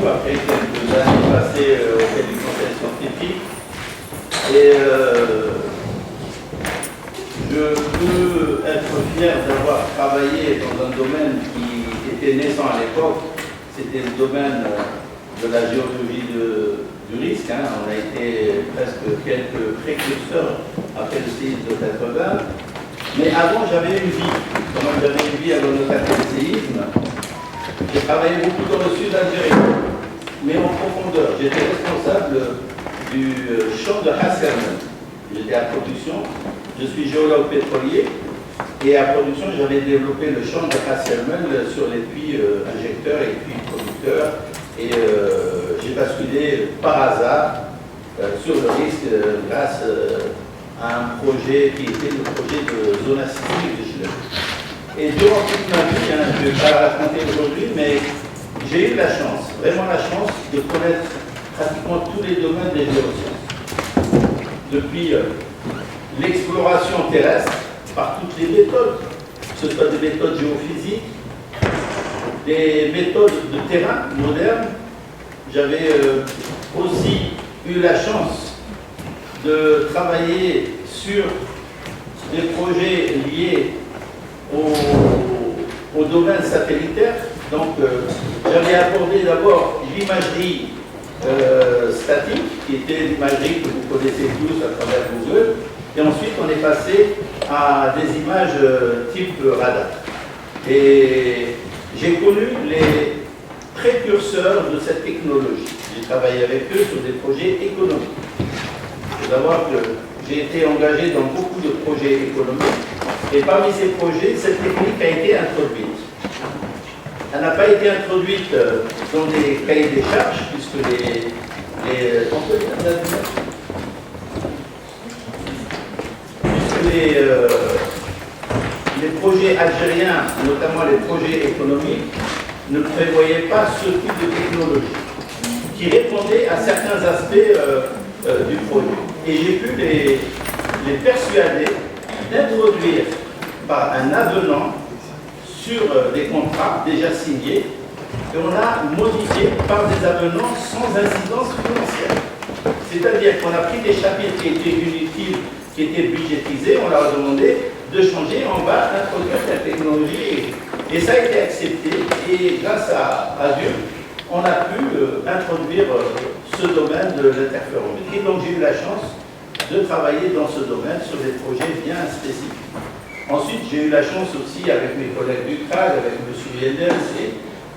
beaucoup après quelques années passées auprès du conseil scientifique. Et je peux être fier d'avoir travaillé dans un domaine qui était naissant à l'époque. C'était le domaine de la géologie du risque. On a été presque quelques précurseurs après le séisme de 80. Mais avant, j'avais une vie. Comme j'avais une vie avant le séisme, j'ai travaillé beaucoup dans le sud algérien, mais en profondeur. J'étais responsable du champ de Hasselman. J'étais à production. Je suis géologue pétrolier. Et à production, j'avais développé le champ de Hasselman sur les puits injecteurs et puits producteurs. Et j'ai basculé par hasard sur le risque grâce à un projet qui était le projet de zone acidique de Chile. Et durant toute ma vie, je ne vais pas la raconter aujourd'hui, mais j'ai eu la chance, vraiment la chance, de connaître pratiquement tous les domaines des géosciences. Depuis l'exploration terrestre, par toutes les méthodes, que ce soit des méthodes géophysiques, des méthodes de terrain modernes. J'avais aussi eu la chance de travailler sur des projets liés au domaine satellitaire. Donc, j'avais abordé d'abord l'imagerie statique, qui était l'imagerie que vous connaissez tous à travers Google. Et ensuite, on est passé à des images type radar. Et j'ai connu les précurseurs de cette technologie. J'ai travaillé avec eux sur des projets économiques. Il faut savoir que j'ai été engagé dans beaucoup de projets économiques. Et parmi ces projets, cette technique a été introduite. Elle n'a pas été introduite dans les cahiers des charges, puisque les projets algériens, notamment les projets économiques, ne prévoyaient pas ce type de technologie, qui répondait à certains aspects du projet. Et j'ai pu les persuader d'introduire par un avenant sur des contrats déjà signés, et on a modifié par des avenants sans incidence financière. C'est-à-dire qu'on a pris des chapitres qui étaient inutiles, qui étaient budgétisés, on leur a demandé de changer, on va introduire cette technologie. Et ça a été accepté, et grâce à Dieu, on a pu introduire ce domaine de l'interférométrie. Et donc j'ai eu la chance de travailler dans ce domaine sur des projets bien spécifiques. Ensuite, j'ai eu la chance aussi avec mes collègues du CRAG, avec M. Yendels et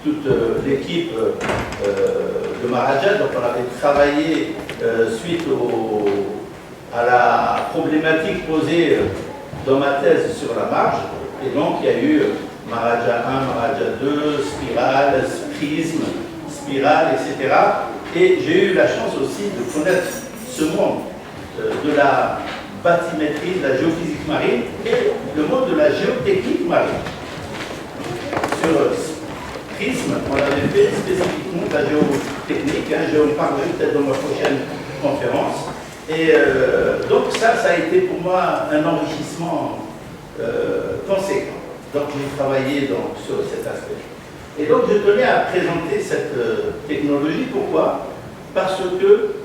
toute l'équipe de Maharaja. Donc on avait travaillé suite à la problématique posée dans ma thèse sur la marge. Et donc il y a eu Maharaja 1, Maharaja 2, spirale, prisme, spirale, etc. Et j'ai eu la chance aussi de connaître ce monde de la bathymétrie, de la géophysique marine et le monde de la géotechnique marine. Sur prisme, on avait fait spécifiquement de la géotechnique, je vais en parlerai peut-être dans ma prochaine conférence. Et donc ça a été pour moi un enrichissement conséquent. Donc j'ai travaillé sur cet aspect. Et donc je tenais à présenter cette technologie. Pourquoi? Parce que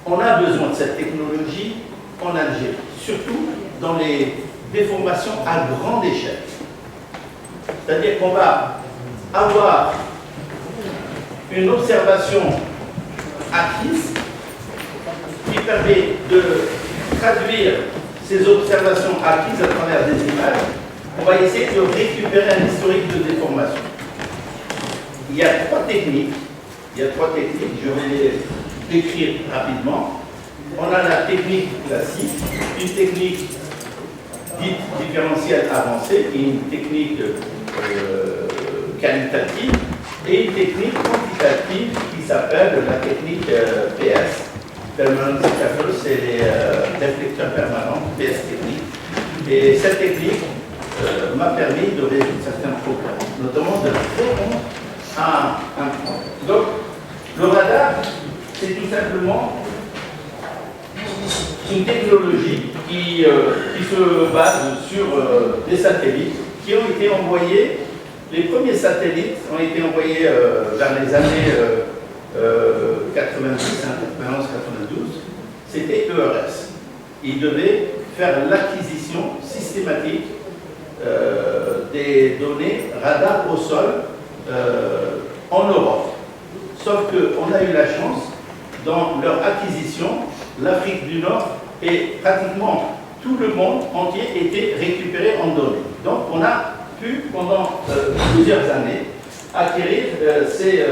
on a besoin de cette technologie en Algérie, surtout dans les déformations à grande échelle. C'est-à-dire qu'on va avoir une observation acquise qui permet de traduire ces observations acquises à travers des images. On va essayer de récupérer un historique de déformation. Il y a trois techniques. Je vais les décrire rapidement. On a la technique classique, une technique dite différentielle avancée, qui est une technique qualitative, et une technique quantitative qui s'appelle la technique PS. Permanent Scaffold, c'est les réflecteurs permanents, PS technique. Et cette technique m'a permis de résoudre certains problèmes, notamment de répondre à un point. Donc, le radar, c'est tout simplement une technologie qui se base sur des satellites qui ont été envoyés. Les premiers satellites ont été envoyés vers les années 90, 91, 92, c'était ERS. Il devait faire l'acquisition systématique des données radar au sol en Europe. Sauf qu'on a eu la chance, dans leur acquisition, l'Afrique du Nord et pratiquement tout le monde entier était récupéré en données. Donc on a pu, pendant plusieurs années, acquérir ces...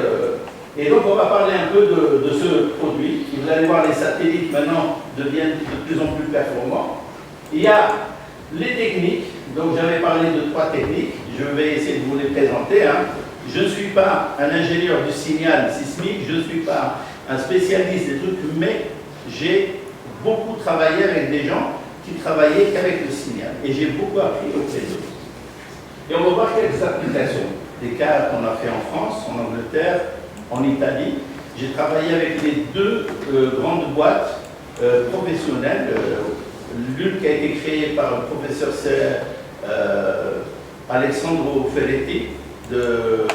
et donc on va parler un peu de ce produit. Vous allez voir, les satellites maintenant deviennent de plus en plus performants. Il y a les techniques, donc j'avais parlé de 3 techniques, je vais essayer de vous les présenter. Je ne suis pas un ingénieur du signal sismique, je ne suis pas un spécialiste des trucs, mais j'ai beaucoup travaillé avec des gens qui travaillaient qu'avec le signal. Et j'ai beaucoup appris auprès d'eux. Et on va voir quelques applications. Des cas qu'on a fait en France, en Angleterre, en Italie. J'ai travaillé avec les 2 grandes boîtes professionnelles. L'une qui a été créée par le professeur Alessandro Ferretti de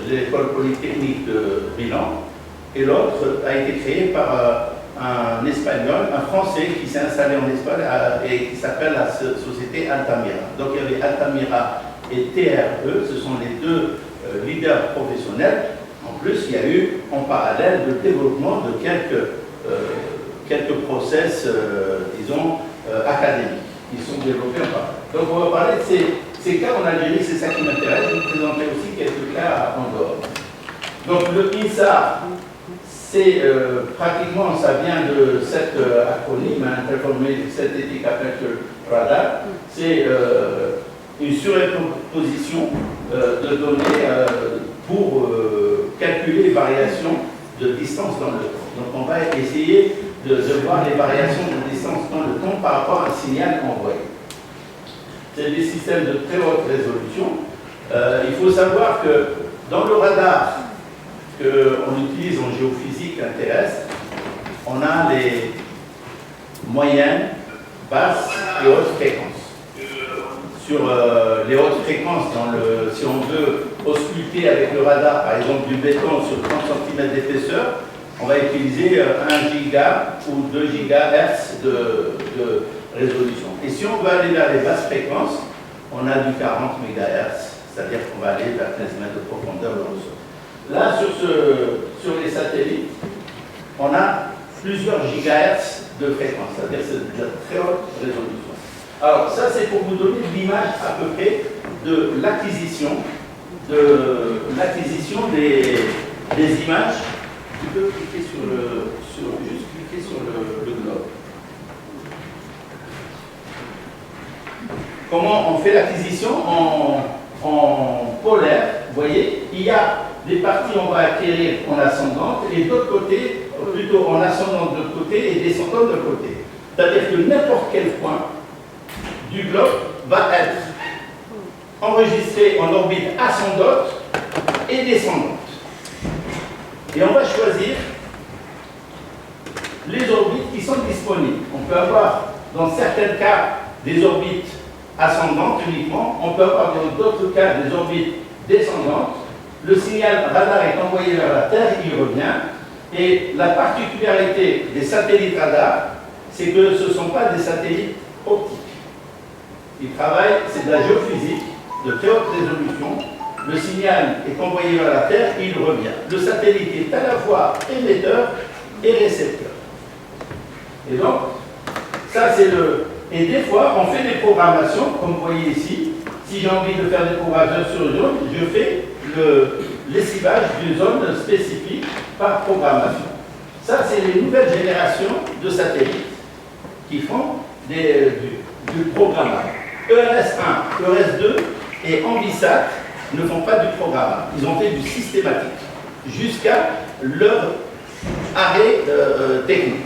l'école polytechnique de Milan, et l'autre a été créée par un Espagnol, un Français qui s'est installé en Espagne et qui s'appelle la société Altamira. Donc il y avait Altamira et TRE, ce sont les 2 leaders professionnels. En plus, il y a eu en parallèle le développement de quelques process, disons, académiques qui sont développés en parallèle. Donc on va parler de ces cas en Algérie, c'est ça qui m'intéresse. Je vais vous présenter aussi quelques cas en dehors. Donc le INSA, c'est pratiquement, ça vient de cet acronyme, Interferometric Synthetic Aperture Radar. C'est une surexposition de données pour calculer les variations de distance dans le temps. Donc on va essayer de voir les variations de distance dans le temps par rapport à un signal envoyé. C'est des systèmes de très haute résolution. Il faut savoir que dans le radar qu'on utilise en géophysique terrestre, on a les moyennes, basses et hautes fréquences. Sur les hautes fréquences, si on veut ausculter avec le radar, par exemple du béton sur 30 cm d'épaisseur, on va utiliser 1 giga ou 2 GHz de résolution. Et si on veut aller vers les basses fréquences, on a du 40 MHz, c'est-à-dire qu'on va aller vers 15 mètres de profondeur dans le sol. Là, sur les satellites, on a plusieurs gigahertz de fréquence, c'est-à-dire c'est de la très haute résolution. Alors ça, c'est pour vous donner l'image à peu près de l'acquisition des images. Tu peux cliquer juste cliquer sur le globe. Comment on fait l'acquisition en polaire? Vous voyez, il y a des parties on va acquérir en ascendante et d'autre côté, plutôt en ascendante de côté et descendante de côté. C'est-à-dire que n'importe quel point du globe va être enregistré en orbite ascendante et descendante. Et on va choisir les orbites qui sont disponibles. On peut avoir, dans certains cas, des orbites ascendantes uniquement. On peut avoir, dans d'autres cas, des orbites descendantes. Le signal radar est envoyé vers la Terre, il revient. Et la particularité des satellites radar, c'est que ce ne sont pas des satellites optiques. Ils travaillent, c'est de la géophysique, de très haute résolution. Le signal est envoyé vers la Terre, il revient. Le satellite est à la fois émetteur et récepteur. Et donc, ça c'est le... Et des fois, on fait des programmations, comme vous voyez ici. Si j'ai envie de faire des programmations sur une zone, je fais le lessivage d'une zone spécifique par programmation. Ça, c'est les nouvelles générations de satellites qui font du programmage. ERS1, ERS2 et Ambisat ne font pas du programmage. Ils ont fait du systématique jusqu'à leur arrêt technique.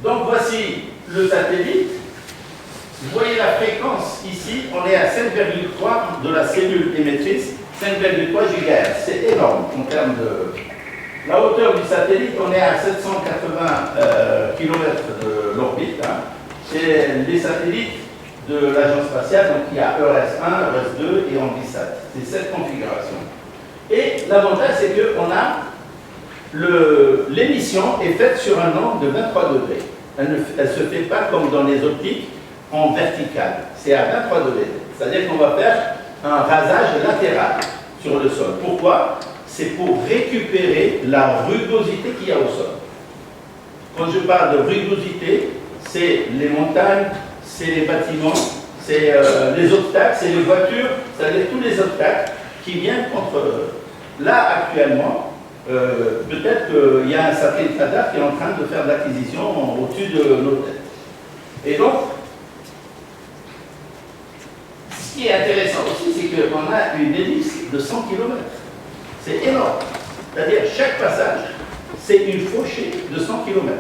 Donc voici le satellite. Vous voyez la fréquence ici, on est à 5,3 de la cellule émettrice, 5,3 GHz. C'est énorme en termes de... La hauteur du satellite, on est à 780 km de l'orbite. C'est les satellites de l'agence spatiale. Donc il y a EURES-1, EURES-2 et Ambisat. C'est cette configuration. Et l'avantage, c'est qu'on a l'émission est faite sur un angle de 23 degrés. Elle ne se fait pas comme dans les optiques en verticale. C'est à 23 degrés. C'est-à-dire qu'on va faire un rasage latéral sur le sol. Pourquoi? C'est pour récupérer la rugosité qu'il y a au sol. Quand je parle de rugosité, c'est les montagnes, c'est les bâtiments, c'est les obstacles, c'est les voitures, c'est-à-dire tous les obstacles qui viennent contre... Là, actuellement, peut-être qu'il y a un satellite radar qui est en train de faire de l'acquisition au-dessus de nos têtes. Et donc, ce qui est intéressant aussi, c'est qu'on a une hélice de 100 km. C'est énorme. C'est-à-dire, chaque passage, c'est une fauchée de 100 km.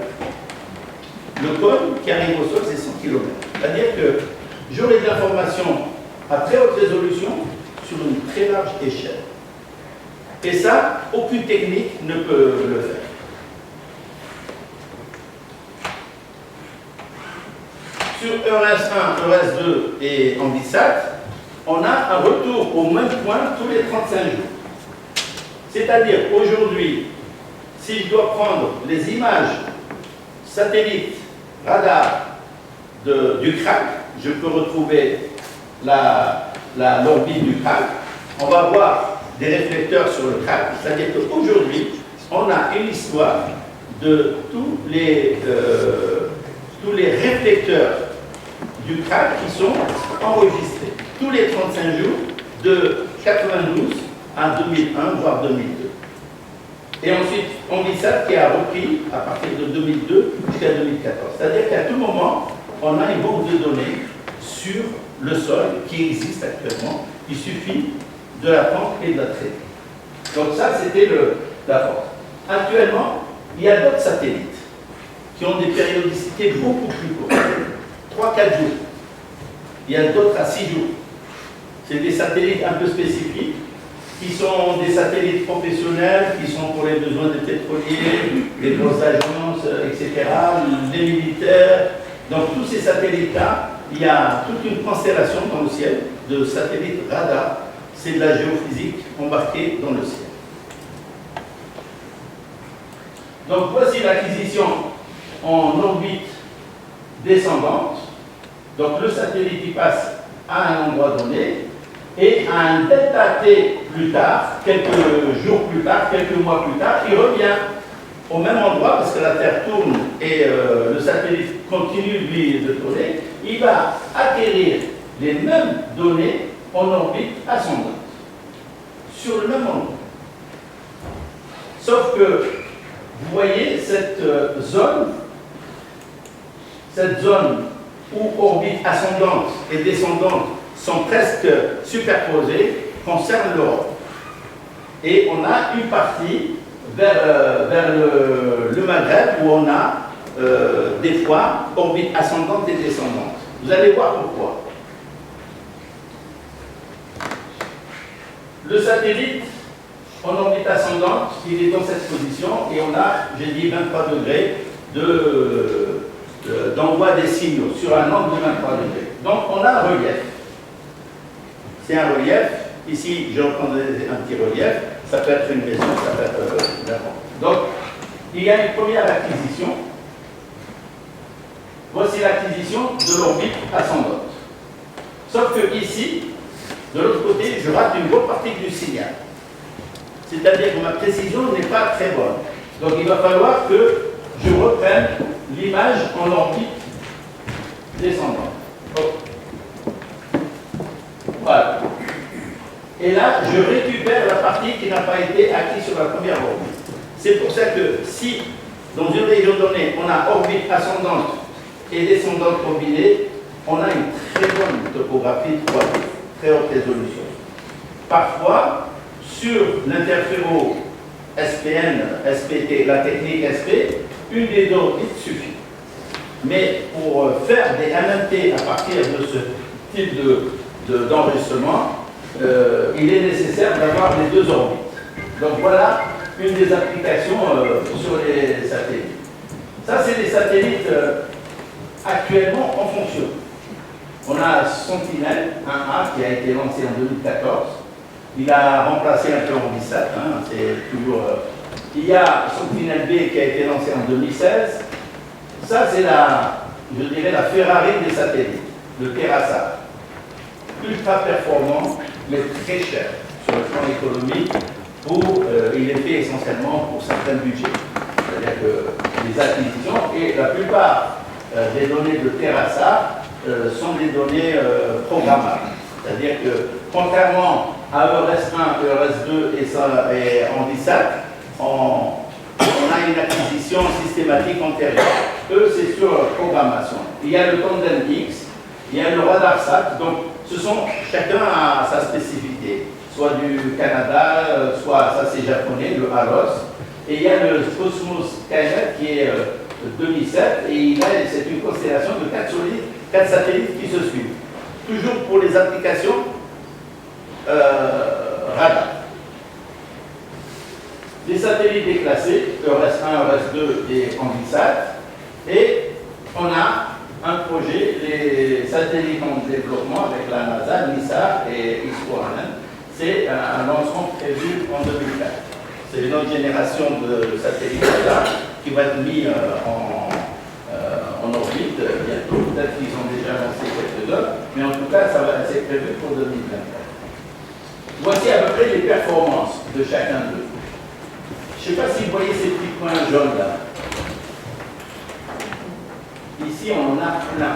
Le cône qui arrive au sol, c'est 100 km. C'est-à-dire que j'aurai de l'information à très haute résolution sur une très large échelle. Et ça, aucune technique ne peut le faire. Sur EURES-1, EURES-2 et Ambisat, on a un retour au même point tous les 35 jours. C'est-à-dire, aujourd'hui, si je dois prendre les images satellites, radar du crack, je peux retrouver l'orbite du crack. On va voir des réflecteurs sur le crack. C'est-à-dire qu'aujourd'hui, on a une histoire de tous les réflecteurs du crack qui sont enregistrés tous les 35 jours de 92 à 2001, voire 2002. Et ensuite, Ambisat qui a repris à partir de 2002 jusqu'à 2014. C'est-à-dire qu'à tout moment, on a une banque de données sur le sol qui existe actuellement. Il suffit de la prendre et de la traiter. Donc ça, c'était la force. Actuellement, il y a d'autres satellites qui ont des périodicités beaucoup plus courtes. 3-4 jours. Il y a d'autres à 6 jours. C'est des satellites un peu spécifiques, qui sont des satellites professionnels, qui sont pour les besoins des pétroliers, des grosses agences, etc., les militaires. Donc tous ces satellites-là, il y a toute une constellation dans le ciel de satellites radars. C'est de la géophysique embarquée dans le ciel. Donc voici l'acquisition en orbite descendante. Donc le satellite il passe à un endroit donné et à un delta T plus tard, quelques jours plus tard, quelques mois plus tard, il revient au même endroit parce que la Terre tourne et le satellite continue lui de tourner. Il va acquérir les mêmes données en orbite ascendante, sur le même endroit. Sauf que, vous voyez, cette zone où orbite ascendante et descendante sont presque superposées, concerne l'Europe. Et on a une partie vers le Maghreb où on a des fois orbite ascendante et descendante. Vous allez voir pourquoi. Le satellite, en orbite ascendante, il est dans cette position et on a, j'ai dit, 23 degrés d'envoi des signaux sur un angle de 23 degrés. Donc on a un relief. C'est un relief. Ici, je reprendrai un petit relief. Ça peut être une maison, ça peut être n'importe. Donc, il y a une première acquisition. Voici l'acquisition de l'orbite ascendante. Sauf que ici, de l'autre côté, je rate une bonne partie du signal. C'est-à-dire que ma précision n'est pas très bonne. Donc il va falloir que je reprenne l'image en orbite descendante. Voilà. Et là, je récupère la partie qui n'a pas été acquise sur la première orbite. C'est pour ça que si, dans une région donnée, on a orbite ascendante et descendante combinée, on a une très bonne topographie 3D. Très haute résolution. Parfois, sur l'interféro SPN, SPT, la technique SP, une des deux orbites suffit. Mais pour faire des MMT à partir de ce type d'enregistrement, il est nécessaire d'avoir les deux orbites. Donc voilà une des applications sur les satellites. Ça, c'est des satellites actuellement en fonction. On a Sentinel 1A qui a été lancé en 2014. Il a remplacé un peu Ambisat, hein, c'est toujours... Il y a Sentinel B qui a été lancé en 2016. Ça, c'est je dirais, la Ferrari des satellites, le TerraSat. Ultra performant, mais très cher sur le plan économique. Il est fait essentiellement pour certains budgets. C'est-à-dire que les acquisitions, et la plupart des données de TerraSat sont des données programmables. C'est-à-dire que, contrairement à EURES-1, EURES-2 et Ambisat, on a une acquisition systématique antérieure. Eux, c'est sur programmation. Il y a le Tandem X, il y a le RadarSat, donc chacun a sa spécificité, soit du Canada, soit ça c'est japonais, le ALOS, et il y a le Cosmos Skynet qui est 2007, et c'est une constellation de 4 satellites qui se suivent. Toujours pour les applications radar. Les satellites déclassés, EURES-1, EURES-2 et Ambisat, et on a un projet, les satellites en développement avec la NASA, NISA et ISRO. C'est un lancement prévu en 2004. C'est une autre génération de satellites là, qui va être mis en orbite bientôt. Peut-être qu'ils ont déjà lancé quelques-uns, mais en tout cas, c'est prévu pour 2024. Voici à peu près les performances de chacun d'eux. Je ne sais pas si vous voyez ces petits points jaunes là. Ici, on en a plein.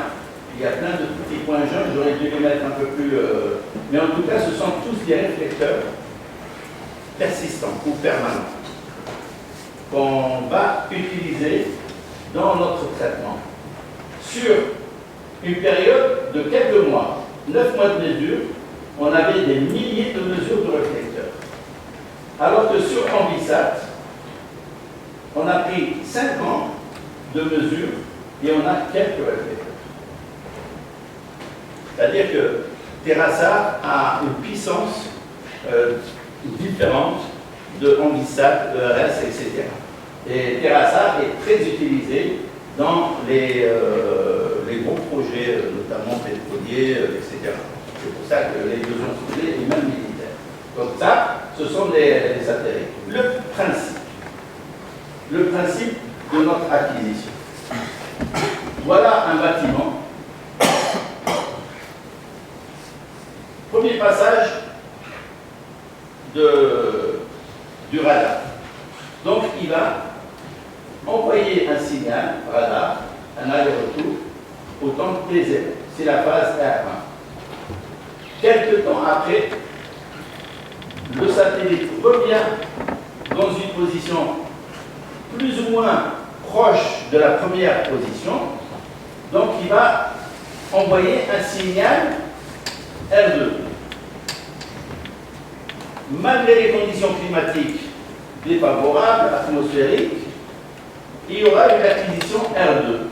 Il y a plein de petits points jaunes, j'aurais dû les mettre un peu plus... Mais en tout cas, ce sont tous des réflecteurs persistants ou permanents qu'on va utiliser dans notre traitement sur une période de quelques mois. 9 mois de mesure, on avait des milliers de mesures de réflecteurs. Alors que sur Ambisat, on a pris 5 ans de mesures et on a quelques réflecteurs. C'est-à-dire que TerraSat a une puissance différente de Ambisat, EURES, etc. Et TerraSat est très utilisé dans les gros projets, notamment pétroliers, etc. C'est pour ça que les besoins ciblés et même militaires. Donc ça, ce sont des satellites. Le principe de notre acquisition. Voilà un bâtiment. Premier passage du radar. Donc il va envoyer un signal radar, un aller-retour, au temps T0. C'est la phase R1. Quelque temps après, le satellite revient dans une position plus ou moins proche de la première position. Donc il va envoyer un signal R2. Malgré les conditions climatiques défavorables, atmosphériques, il y aura une acquisition R2.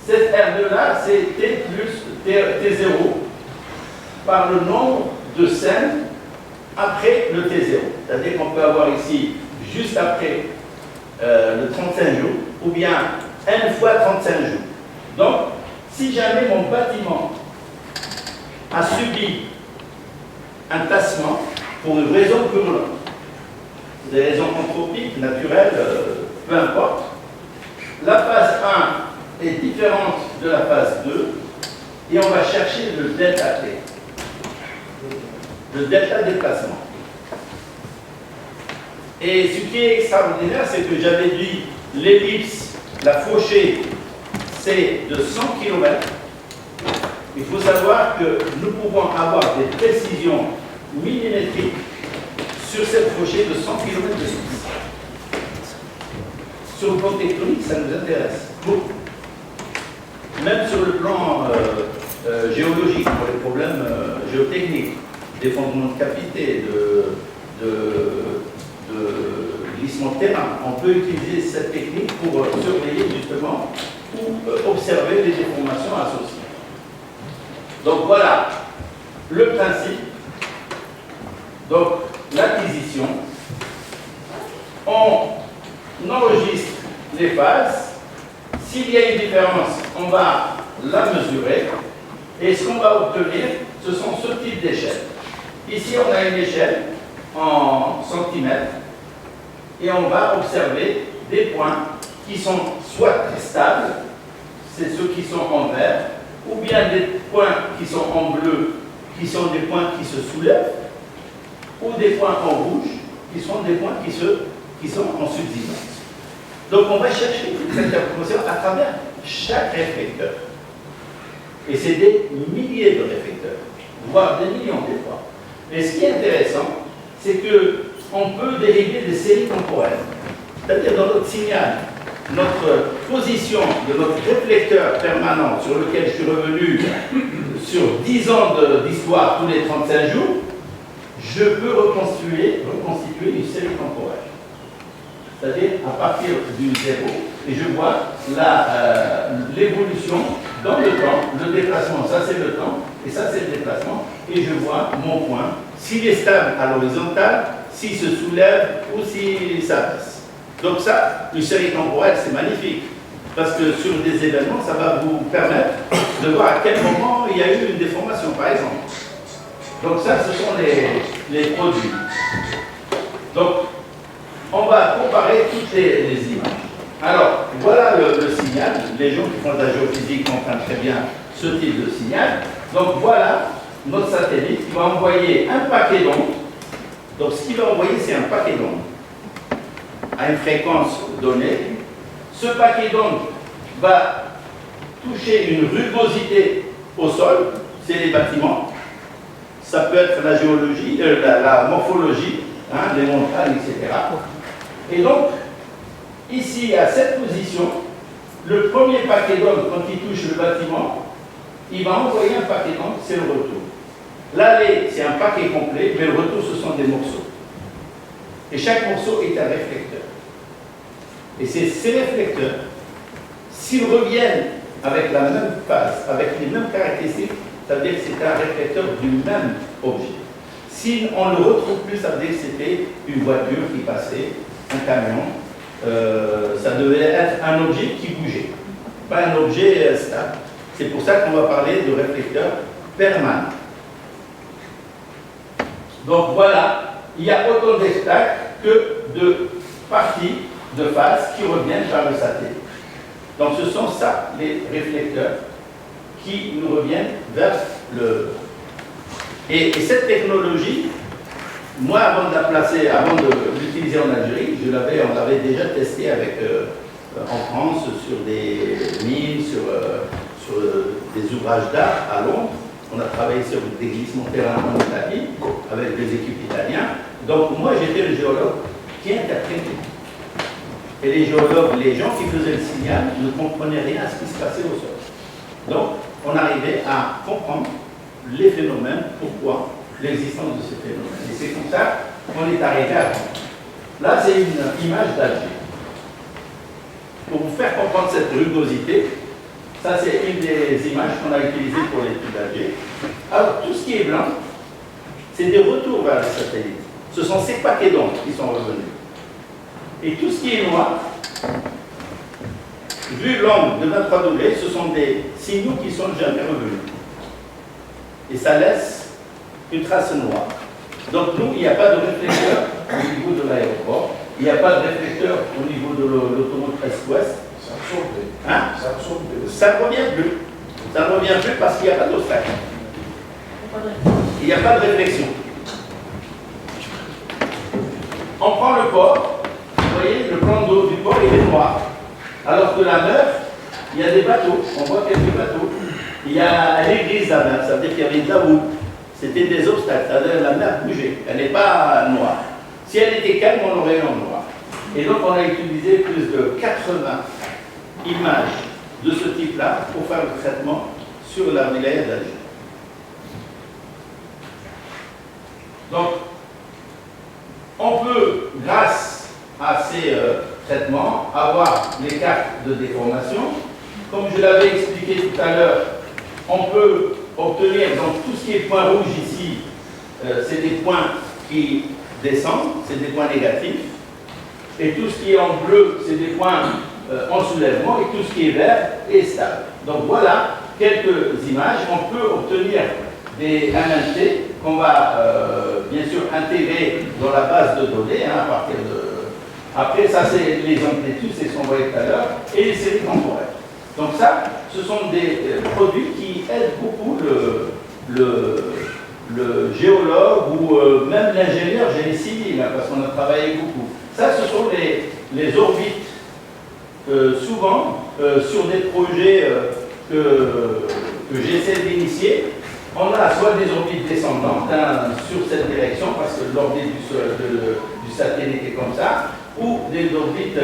Cette R2-là, c'est T plus T0 par le nombre de scènes après le T0. C'est-à-dire qu'on peut avoir ici, juste après le 35 jours, ou bien N fois 35 jours. Donc, si jamais mon bâtiment a subi un tassement pour une raison purulente, des raisons anthropiques, naturelles, peu importe, la phase 1 est différente de la phase 2 et on va chercher le delta T, le delta déplacement. Et ce qui est extraordinaire, c'est que j'avais dit l'ellipse, la fauchée, c'est de 100 km. Il faut savoir que nous pouvons avoir des précisions millimétriques sur cette fauchée de 100 km de distance. Sur le plan tectonique, ça nous intéresse beaucoup. Même sur le plan géologique, pour les problèmes géotechniques, d'effondrement de cavité, de glissement de terrain, on peut utiliser cette technique pour surveiller justement ou observer les déformations associées. Donc voilà le principe. Donc l'acquisition, on enregistre les phases. S'il y a une différence, on va la mesurer. Et ce qu'on va obtenir, ce sont ce type d'échelle. Ici, on a une échelle en centimètres. Et on va observer des points qui sont soit très stables, c'est ceux qui sont en vert, ou bien des points qui sont en bleu, qui sont des points qui se soulèvent, ou des points en rouge, qui sont des points qui sont en subsidence. Donc on va chercher cette information à travers chaque réflecteur. Et c'est des milliers de réflecteurs, voire des millions des fois. Et ce qui est intéressant, c'est qu'on peut dériver des séries temporelles. C'est-à-dire dans notre signal, notre position de notre réflecteur permanent sur lequel je suis revenu sur 10 ans d'histoire tous les 35 jours, je peux reconstituer une série temporelle. C'est-à-dire à partir du zéro, et je vois l'évolution dans le temps, le déplacement, ça c'est le temps, et ça c'est le déplacement, et je vois mon point, s'il est stable à l'horizontale, s'il se soulève ou s'il s'abaisse. Donc ça, une série temporelle, c'est magnifique, parce que sur des événements, ça va vous permettre de voir à quel moment il y a eu une déformation, par exemple. Donc ça, ce sont les produits. Donc, on va comparer toutes les images. Alors, voilà le signal. Les gens qui font de la géophysique comprennent très bien ce type de signal. Donc voilà notre satellite qui va envoyer un paquet d'ondes. Donc ce qu'il va envoyer, c'est un paquet d'ondes à une fréquence donnée. Ce paquet d'ondes va toucher une rugosité au sol, c'est les bâtiments. Ça peut être la géologie, la morphologie, hein, les montagnes, etc. Et donc, ici, à cette position, le premier paquet d'ondes, quand il touche le bâtiment, il va envoyer un paquet d'ondes, c'est le retour. L'aller, c'est un paquet complet, mais le retour, ce sont des morceaux. Et chaque morceau est un réflecteur. Et c'est ces réflecteurs, s'ils reviennent avec la même phase, avec les mêmes caractéristiques, ça veut dire que c'est un réflecteur du même objet. Si on ne le retrouve plus, ça veut dire que c'était une voiture qui passait, un camion. Ça devait être un objet qui bougeait, pas un objet stable. C'est pour ça qu'on va parler de réflecteur permanent. Donc voilà, il y a autant d'obstacles que de parties de phase qui reviennent par le satellite. Donc ce sont ça, les réflecteurs, qui nous reviennent vers le... Et cette technologie, moi, avant de la placer, avant de l'utiliser en Algérie, on l'avait déjà testé avec, en France sur des mines, sur des ouvrages d'art à Londres. On a travaillé sur des glissements terrain en Italie avec des équipes italiennes. Donc moi, j'étais le géologue qui interprétait. Et les géologues, les gens qui faisaient le signal, ne comprenaient rien à ce qui se passait au sol. Donc, on arrivait à comprendre les phénomènes, pourquoi l'existence de ces phénomènes. Et c'est comme ça qu'on est arrivé à comprendre. Là, c'est une image d'Alger. Pour vous faire comprendre cette rugosité, ça c'est une des images qu'on a utilisées pour l'étude d'Alger. Alors, tout ce qui est blanc, c'est des retours vers le satellite. Ce sont ces paquets d'ondes qui sont revenus. Et tout ce qui est noir, vu l'angle de 23 degrés, ce sont des signaux qui ne sont jamais revenus. Et ça laisse une trace noire. Donc nous, il n'y a pas de réflecteur au niveau de l'aéroport, il n'y a pas de réflecteur au niveau de l'autoroute Est-Ouest. Ça absorbe. Hein? Ça absorbe. Ça ne revient plus. Ça ne revient plus parce qu'il n'y a pas d'obstacle. Il n'y a pas de réflexion. On prend le port, vous voyez, le plan d'eau du port, il est noir. Alors que la mer, il y a des bateaux, on voit quelques bateaux. Elle est grise la mer, ça veut dire qu'il y avait de la route. C'était des obstacles, ça veut dire que la mer bougeait, elle n'est pas noire. Si elle était calme, on aurait eu en noir. Et donc on a utilisé plus de 80 images de ce type-là pour faire le traitement sur la wilaya d'Alger. Donc, on peut, grâce à ces traitements, avoir les cartes de déformation. Comme je l'avais expliqué tout à l'heure, on peut obtenir, donc tout ce qui est point rouge ici, c'est des points qui descendent, c'est des points négatifs. Et tout ce qui est en bleu, c'est des points en soulèvement, et tout ce qui est vert est stable. Donc voilà quelques images, on peut obtenir des MNT qu'on va bien sûr intégrer dans la base de données à partir de... Après, ça c'est les amplitudes, c'est ce qu'on voyait tout à l'heure, et les séries temporelles. Donc ça, ce sont des produits qui aident beaucoup le géologue ou même l'ingénieur génie civil, hein, parce qu'on a travaillé beaucoup. Ça, ce sont les orbites, souvent, sur des projets que j'essaie d'initier. On a soit des orbites descendantes sur cette direction, parce que l'orbite du satellite est comme ça, ou des orbites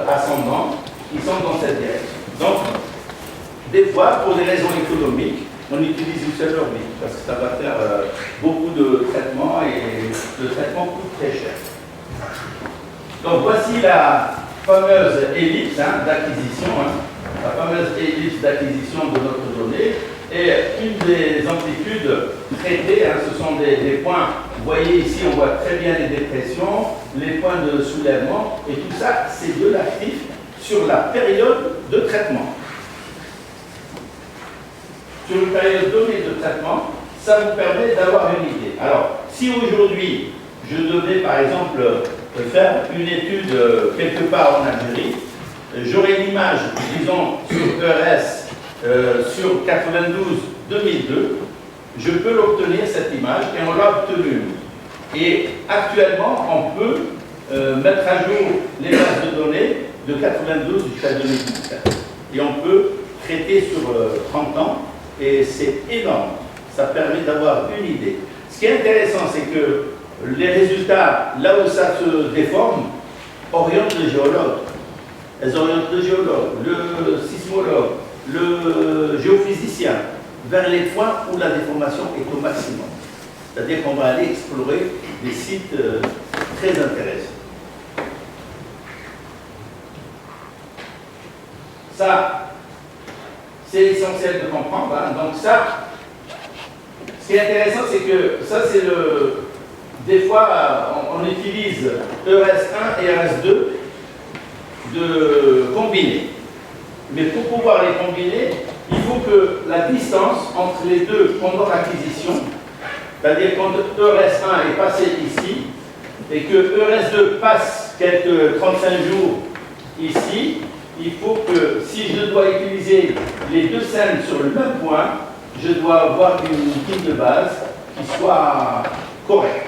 ascendantes qui sont dans cette direction. Donc, des fois, pour des raisons économiques, on utilise une seule orbite, parce que ça va faire beaucoup de traitements et le traitement coûte très cher. Donc, voici la fameuse ellipse d'acquisition, la fameuse ellipse d'acquisition de notre donnée. Et une des amplitudes traitées, ce sont des points, vous voyez ici, on voit très bien les dépressions, les points de soulèvement, et tout ça, c'est de l'actif sur la période de traitement. Sur une période donnée de traitement, ça vous permet d'avoir une idée. Alors, si aujourd'hui, je devais par exemple faire une étude quelque part en Algérie, j'aurais l'image, disons, sur ERS, sur 92-2002, je peux l'obtenir cette image et on l'a obtenue. Et actuellement, on peut mettre à jour les bases de données de 92 jusqu'à 2017. Et on peut traiter sur 30 ans et c'est énorme. Ça permet d'avoir une idée. Ce qui est intéressant, c'est que les résultats, là où ça se déforme, orientent le géologue. Elles orientent le géologue, le sismologue, le géophysicien vers les points où la déformation est au maximum. C'est-à-dire qu'on va aller explorer des sites très intéressants. Ça, c'est essentiel de comprendre. Donc ça, ce qui est intéressant, c'est que ça, c'est le... Des fois, on utilise ERS1 et ERS2 de combiner. Mais pour pouvoir les combiner, il faut que la distance entre les deux pendant l'acquisition, c'est-à-dire quand ERS1 est passé ici, et que ERS2 passe quelques 35 jours ici, il faut que si je dois utiliser les deux scènes sur le même point, je dois avoir une ligne de base qui soit correcte.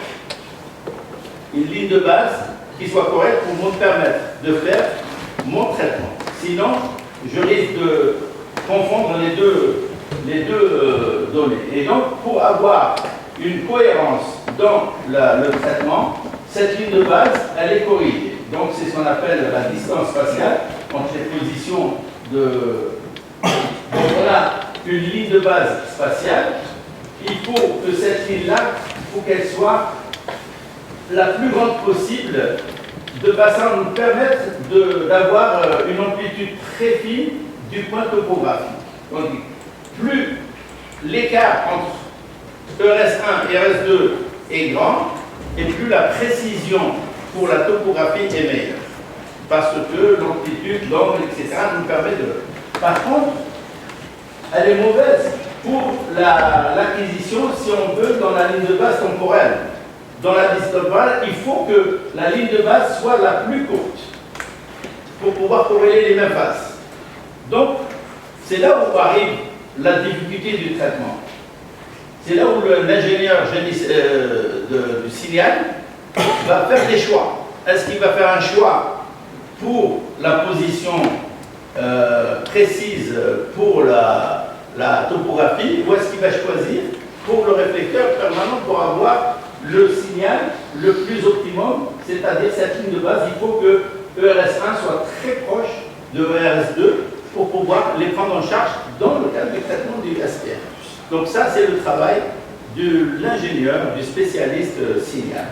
Une ligne de base qui soit correcte pour me permettre de faire mon traitement. Sinon, je risque de confondre les deux données. Et donc, pour avoir une cohérence dans le traitement, cette ligne de base, elle est corrigée. Donc, c'est ce qu'on appelle la distance spatiale entre les positions de... Donc, voilà une ligne de base spatiale. Il faut que cette ligne-là, il faut qu'elle soit la plus grande possible, de façon à nous permettre d'avoir une amplitude très fine du point topographique. Donc, plus l'écart entre ERS1 et ERS2 est grand, et plus la précision pour la topographie est meilleure. Parce que l'amplitude, l'angle, etc. nous permet de... Par contre, elle est mauvaise pour l'acquisition, si on veut, dans la ligne de base temporelle. Dans la distance temporelle, il faut que la ligne de base soit la plus courte pour pouvoir corréler les mêmes faces. Donc, c'est là où arrive la difficulté du traitement. C'est là où l'ingénieur du signal va faire des choix. Est-ce qu'il va faire un choix pour la position précise pour la topographie, ou est-ce qu'il va choisir pour le réflecteur permanent pour avoir le signal le plus optimum, c'est-à-dire cette ligne de base, il faut que ERS1 soit très proche de ERS2 pour pouvoir les prendre en charge dans le cadre du traitement du SPR. Donc ça, c'est le travail de l'ingénieur, du spécialiste signal.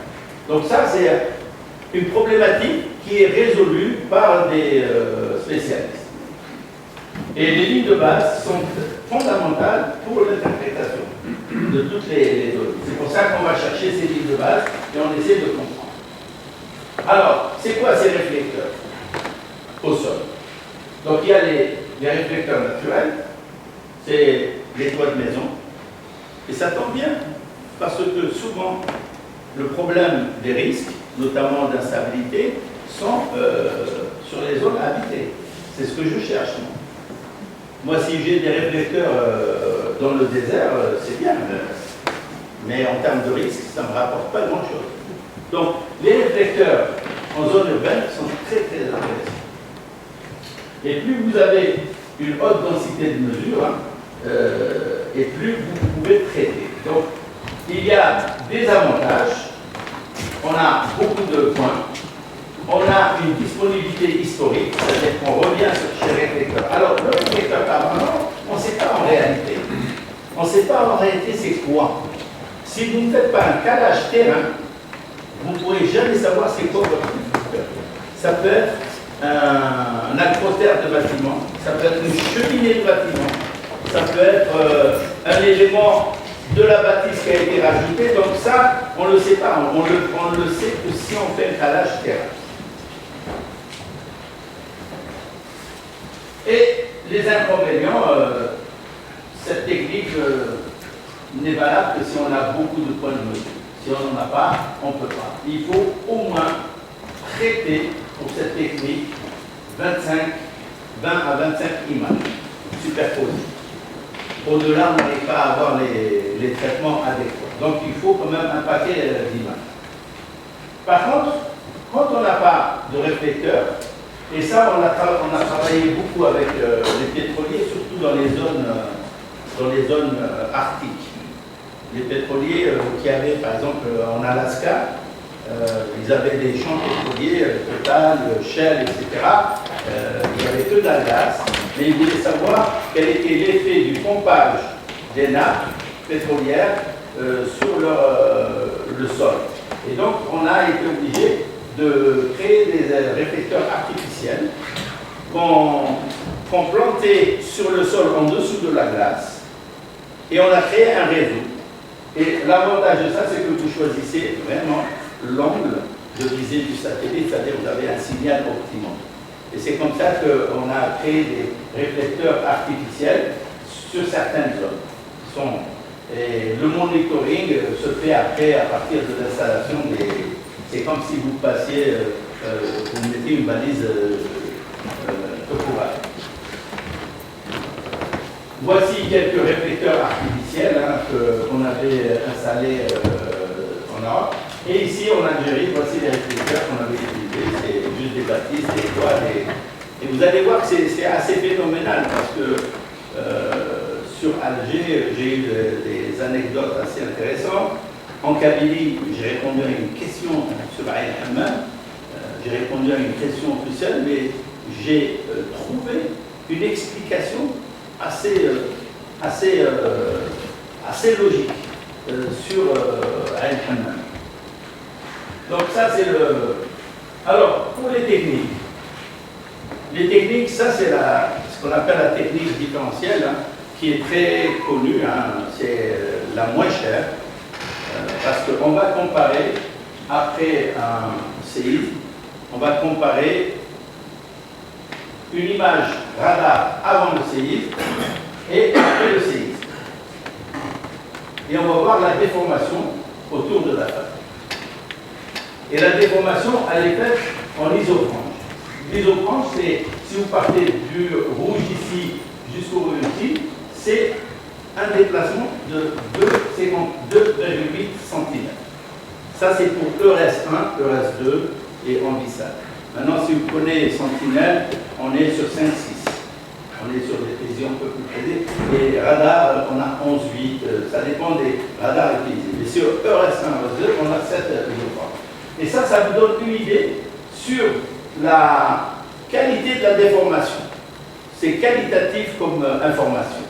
Donc ça, c'est une problématique qui est résolue par des spécialistes. Et les lignes de base sont fondamentales pour l'interprétation de toutes les données. C'est pour ça qu'on va chercher ces lignes de base et on essaie de comprendre. Alors, c'est quoi ces réflecteurs au sol? Donc il y a les réflecteurs naturels, c'est les toits de maison. Et ça tombe bien, parce que souvent, le problème des risques, notamment d'instabilité, sont sur les zones habitées. C'est ce que je cherche. Moi, si j'ai des réflecteurs dans le désert, c'est bien. Mais en termes de risque, ça ne me rapporte pas grand-chose. Donc, les réflecteurs en zone urbaine sont très très intéressants. Et plus vous avez une haute densité de mesure, et plus vous pouvez traiter. Donc, il y a des avantages. On a beaucoup de points. On a une disponibilité historique, c'est-à-dire qu'on revient sur chez réflecteur. Alors, le réflecteur permanent, on ne sait pas en réalité. On ne sait pas en réalité c'est quoi. Si vous ne faites pas un calage terrain, vous ne pourrez jamais savoir c'est quoi votre réflecteur. Ça peut être un acrotère de bâtiment, ça peut être une cheminée de bâtiment, ça peut être un élément de la bâtisse qui a été rajouté. Donc ça, on ne le sait pas. On le sait que si on fait un calage terrain. Et les inconvénients, cette technique n'est valable que si on a beaucoup de points de mesure. Si on n'en a pas, on ne peut pas. Il faut au moins traiter pour cette technique 20 à 25 images superposées. Au-delà, on n'arrive pas à avoir les traitements adéquats. Donc il faut quand même un paquet d'images. Par contre, quand on n'a pas de réflecteur, et ça on a travaillé beaucoup avec les pétroliers, surtout dans les zones arctiques. Les pétroliers qui avaient, par exemple, en Alaska, ils avaient des champs pétroliers, Total, Shell, etc. Il n'y avait que de la glace, mais ils voulaient savoir quel était l'effet du pompage des nappes pétrolières sur le sol. Et donc, on a été obligé de créer des réflecteurs artificiels qu'on plantait sur le sol en dessous de la glace, et on a créé un réseau. Et l'avantage de ça, c'est que vous choisissez vraiment l'angle de visée du satellite, c'est-à-dire que vous avez un signal optimum. Et c'est comme ça qu'on a créé des réflecteurs artificiels sur certaines zones. Et le monitoring se fait après à partir de l'installation des... C'est comme si vous passiez, vous mettez une balise topographique. Voici quelques réflecteurs artificiels qu'on avait installés en Europe. Et ici, en Algérie, voici les réflecteurs qu'on avait utilisés. C'est juste des bâtisses, des toits. Et vous allez voir que c'est assez phénoménal parce que sur Alger, j'ai eu des anecdotes assez intéressantes. En Kabylie, j'ai répondu à une question sur Aïn Hammam. J'ai répondu à une question officielle, mais j'ai trouvé une explication assez logique sur Aïn Hammam. Donc ça c'est le... Alors, pour les techniques, ça c'est ce qu'on appelle la technique différentielle, qui est très connue, c'est la moins chère, parce qu'on va comparer, après un séisme, on va comparer une image radar avant le séisme et après le séisme. Et on va voir la déformation autour de la face. Et la déformation, elle est faite en isofrange. L'isofrange, c'est, si vous partez du rouge ici jusqu'au rouge ici, c'est un déplacement de 2,8 cm. Ça, c'est pour ERS1, ERS2 et Envisage. Maintenant, si vous prenez Sentinelle, on est sur 5,6. On est sur des précisions un peu plus précises. Et radar, on a 11,8. Ça dépend des radars utilisés. Mais sur ERS1, ERS2, on a 7 isofranges. Et ça vous donne une idée sur la qualité de la déformation. C'est qualitatif comme information.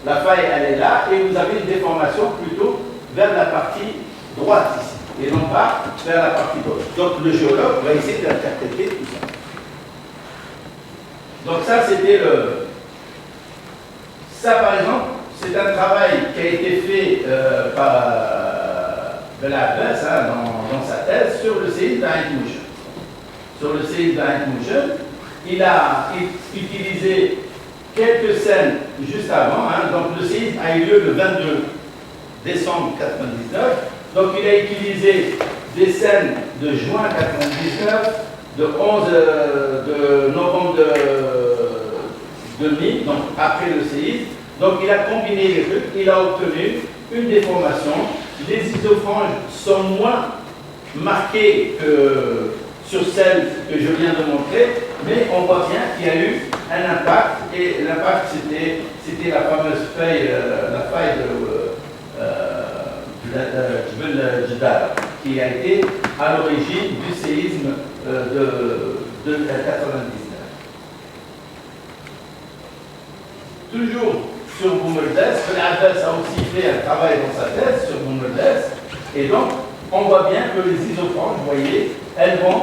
La faille, elle est là, et vous avez une déformation plutôt vers la partie droite ici, et non pas vers la partie gauche. Donc le géologue va essayer d'interpréter tout ça. Donc ça, c'était le... Ça, par exemple, c'est un travail qui a été fait par Belabès dans sa thèse sur le séisme d'Ain Mouchen. Sur le séisme d'Ain Mouchen, il a utilisé quelques scènes juste avant. Hein. Donc le séisme a eu lieu le 22 décembre 1999. Donc il a utilisé des scènes de juin 1999, de 11 de novembre 2000, donc après le séisme. Donc il a combiné les trucs, il a obtenu une déformation. Les isofranges sont moins marquées que sur celle que je viens de montrer, mais on voit bien qu'il y a eu un impact, et l'impact c'était la fameuse faille, la faille de Jebel Jidal, qui a été à l'origine du séisme de 1999. Toujours sur Boumerdès, Abbas a aussi fait un travail dans sa thèse sur Boumerdès, et donc on voit bien que les isofranges, vous voyez, elles vont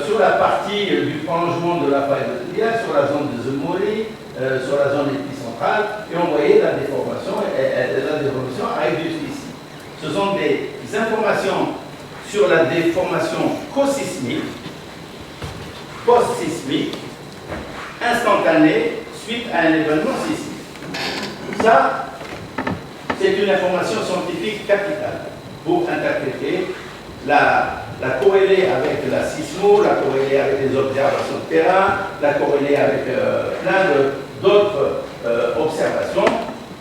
sur la partie du prolongement de la faille de Tia, sur la zone de Zemouri, sur la zone épicentrale, et on voyait la déformation arrive juste ici. Ce sont des informations sur la déformation co-sismique, post-sismique, instantanée, suite à un événement sismique. Ça, c'est une information scientifique capitale pour interpréter la corréler avec la sismo, la corréler avec les observations de terrain, la corréler avec plein d'autres observations,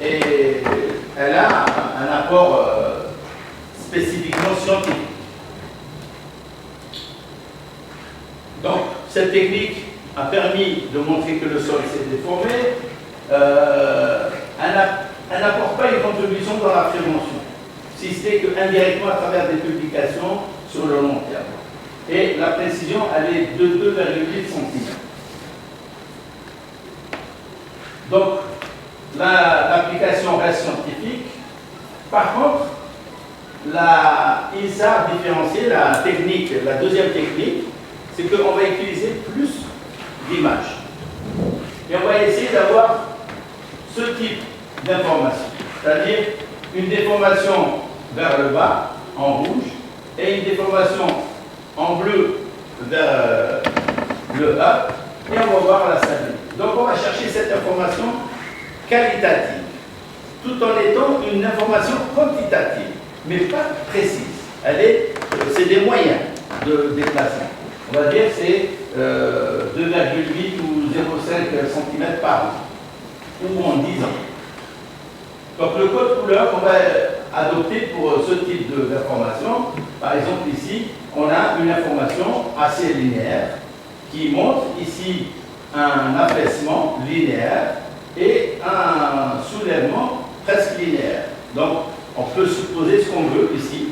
et elle a un apport spécifiquement scientifique. Donc, cette technique a permis de montrer que le sol s'est déformé. Elle n'apporte pas une contribution dans la prévention, si ce n'est qu'indirectement à travers des publications sur le long terme. Et la précision, elle est de 2,8 cm. Donc, l'application reste scientifique. Par contre, il a différencié la technique, la deuxième technique, c'est qu'on va utiliser plus d'images. Et on va essayer d'avoir ce type d'information, c'est-à-dire une déformation vers le bas, en rouge, et une déformation en bleu vers le bas, et on va voir la stabilité. Donc on va chercher cette information qualitative, tout en étant une information quantitative, mais pas précise. C'est des moyens de déplacement. On va dire que c'est 2,8 ou 0,5 cm par an, ou en 10 ans. Donc le code couleur qu'on va adopter pour ce type d'information, par exemple ici, on a une information assez linéaire qui montre ici un affaissement linéaire et un soulèvement presque linéaire. Donc on peut supposer ce qu'on veut ici.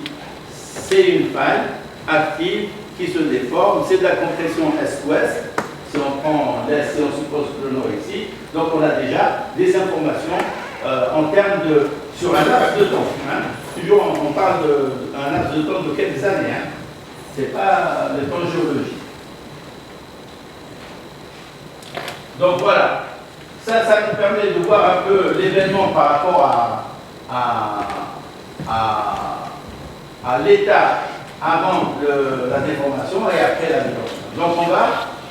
C'est une faille active qui se déforme, c'est de la compression est-ouest. Si on prend l'est et on suppose le nord ici, donc on a déjà des informations en termes sur un laps de temps. Hein. Toujours on parle d'un laps de temps de quelques années. Hein. Ce n'est pas le temps géologique. Donc voilà, ça nous permet de voir un peu l'événement par rapport à l'état avant la déformation et après la déformation. Donc on va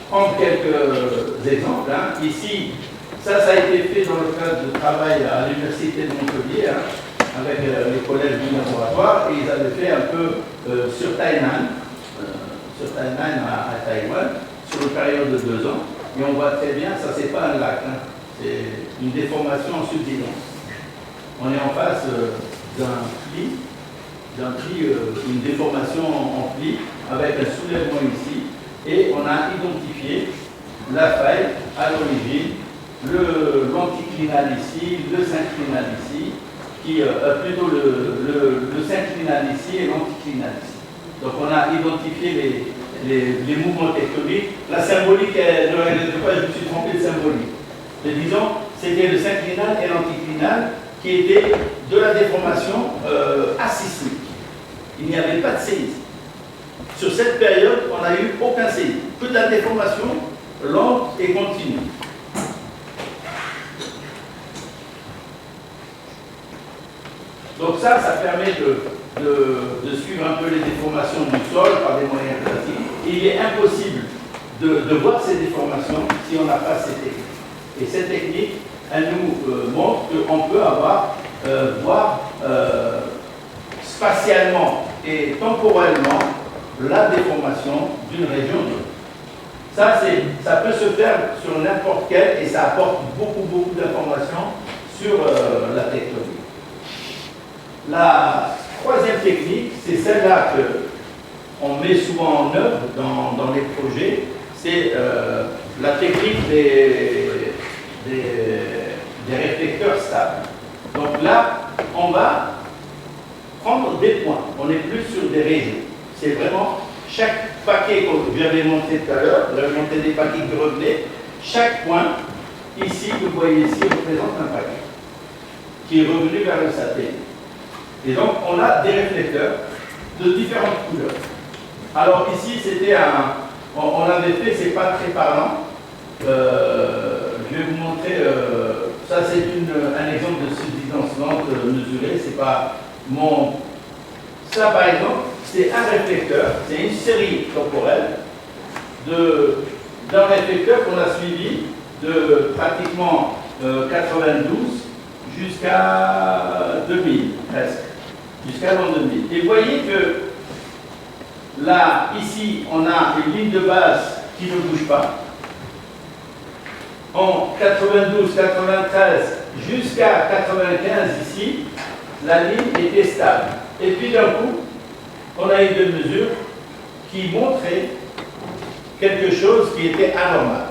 prendre quelques exemples. Hein. Ici, ça a été fait dans le cadre de travail à l'Université de Montpellier, hein, avec les collèges du laboratoire, et ils avaient fait un peu sur Tainan à Taïwan, sur une période de 2 ans. Et on voit très bien, ça c'est pas un lac, hein, c'est une déformation en subsidence. On est en face d'un pli, une déformation en pli, avec un soulèvement ici, et on a identifié la faille à l'origine, l'anticlinal ici, le synclinal ici, plutôt le synclinal ici et l'anticlinal ici. Donc on a identifié les mouvements tectoniques. La symbolique, je me suis trompé de symbolique. Mais disons, c'était le synclinal et l'anticlinal qui étaient de la déformation asismique. Il n'y avait pas de séisme. Sur cette période, on n'a eu aucun séisme. Que de la déformation lente et continue. Donc ça permet de suivre un peu les déformations du sol par des moyens classiques. Il est impossible de voir ces déformations si on n'a pas ces techniques. Et cette technique elle nous montre qu'on peut voir spatialement et temporellement la déformation d'une région ou d'autre. Ça peut se faire sur n'importe quelle et ça apporte beaucoup d'informations sur la tectonique. La troisième technique, c'est celle-là qu'on met souvent en œuvre dans les projets, c'est la technique des réflecteurs stables. Donc là, on va prendre des points, on n'est plus sur des régions. C'est vraiment chaque paquet que j'avais monté tout à l'heure, j'avais monté des paquets qui revenaient, chaque point, ici, vous voyez ici, représente un paquet qui est revenu vers le satellite. Et donc, on a des réflecteurs de différentes couleurs. Alors ici, c'était on l'avait fait, c'est pas très parlant. Je vais vous montrer, ça c'est un exemple de subsidence lente mesurée, c'est pas mon... Ça par exemple, c'est un réflecteur, c'est une série temporelle d'un réflecteur qu'on a suivi de pratiquement 92 jusqu'à 2000, presque, jusqu'à l'an 2000. Et vous voyez que là, ici, on a une ligne de base qui ne bouge pas. En 92, 93 jusqu'à 95 ici, la ligne était stable. Et puis d'un coup, on a eu des mesures qui montraient quelque chose qui était anormal.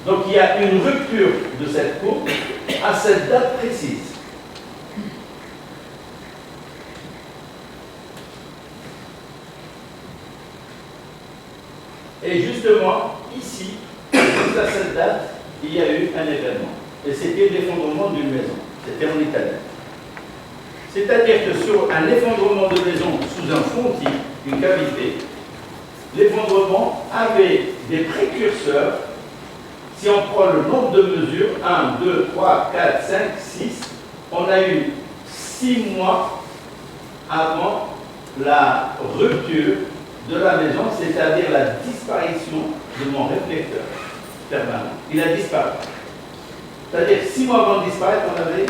Donc il y a une rupture de cette courbe à cette date précise. Et justement, ici, juste à cette date, il y a eu un événement. Et c'était l'effondrement d'une maison. C'était en Italie. C'est-à-dire que sur un effondrement de maison sous un fontis, une cavité, l'effondrement avait des précurseurs. Si on prend le nombre de mesures, 1, 2, 3, 4, 5, 6, on a eu 6 mois avant la rupture de la maison, c'est-à-dire la disparition de mon réflecteur permanent. Il a disparu. C'est-à-dire 6 mois avant de disparaître, on avait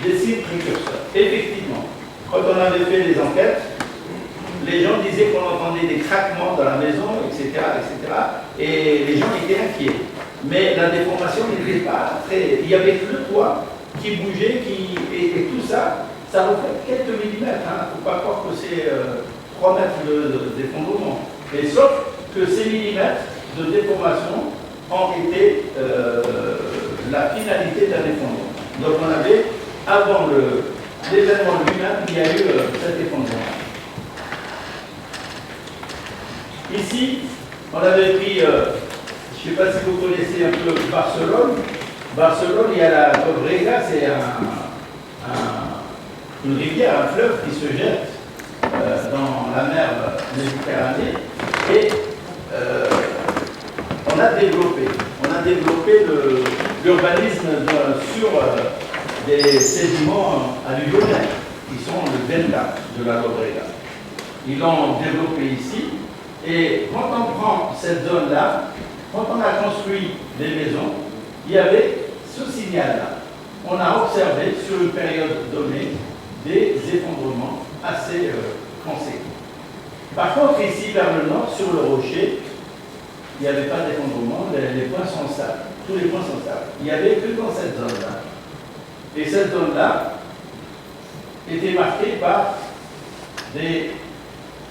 des signes précurseurs. Effectivement, quand on avait fait les enquêtes, les gens disaient qu'on entendait des craquements dans la maison, etc., etc., et les gens étaient inquiets. Mais la déformation n'était pas très... Il n'y avait que le toit qui bougeait, et tout ça, ça reflète quelques millimètres. Il ne faut pas croire que c'est 3 mètres d'effondrement. Mais sauf que ces millimètres de déformation ont été la finalité d'un effondrement. Donc on avait, avant l'événement lui-même, il y a eu cet effondrement. Ici, on avait pris, je ne sais pas si vous connaissez un peu Barcelone. Barcelone, il y a la Llobregat, c'est une rivière, un fleuve qui se jette dans la mer Méditerranée. Et on a développé l'urbanisme sur des sédiments alluvionnels, qui sont le delta de la Llobregat. Ils l'ont développé ici. Et quand on prend cette zone-là, quand on a construit des maisons, il y avait ce signal-là. On a observé sur une période donnée des effondrements assez conséquents. Par contre, ici, vers le nord, sur le rocher, il n'y avait pas d'effondrement, les points sont stables. Tous les points sont stables. Il n'y avait que dans cette zone-là. Et cette zone-là était marquée par des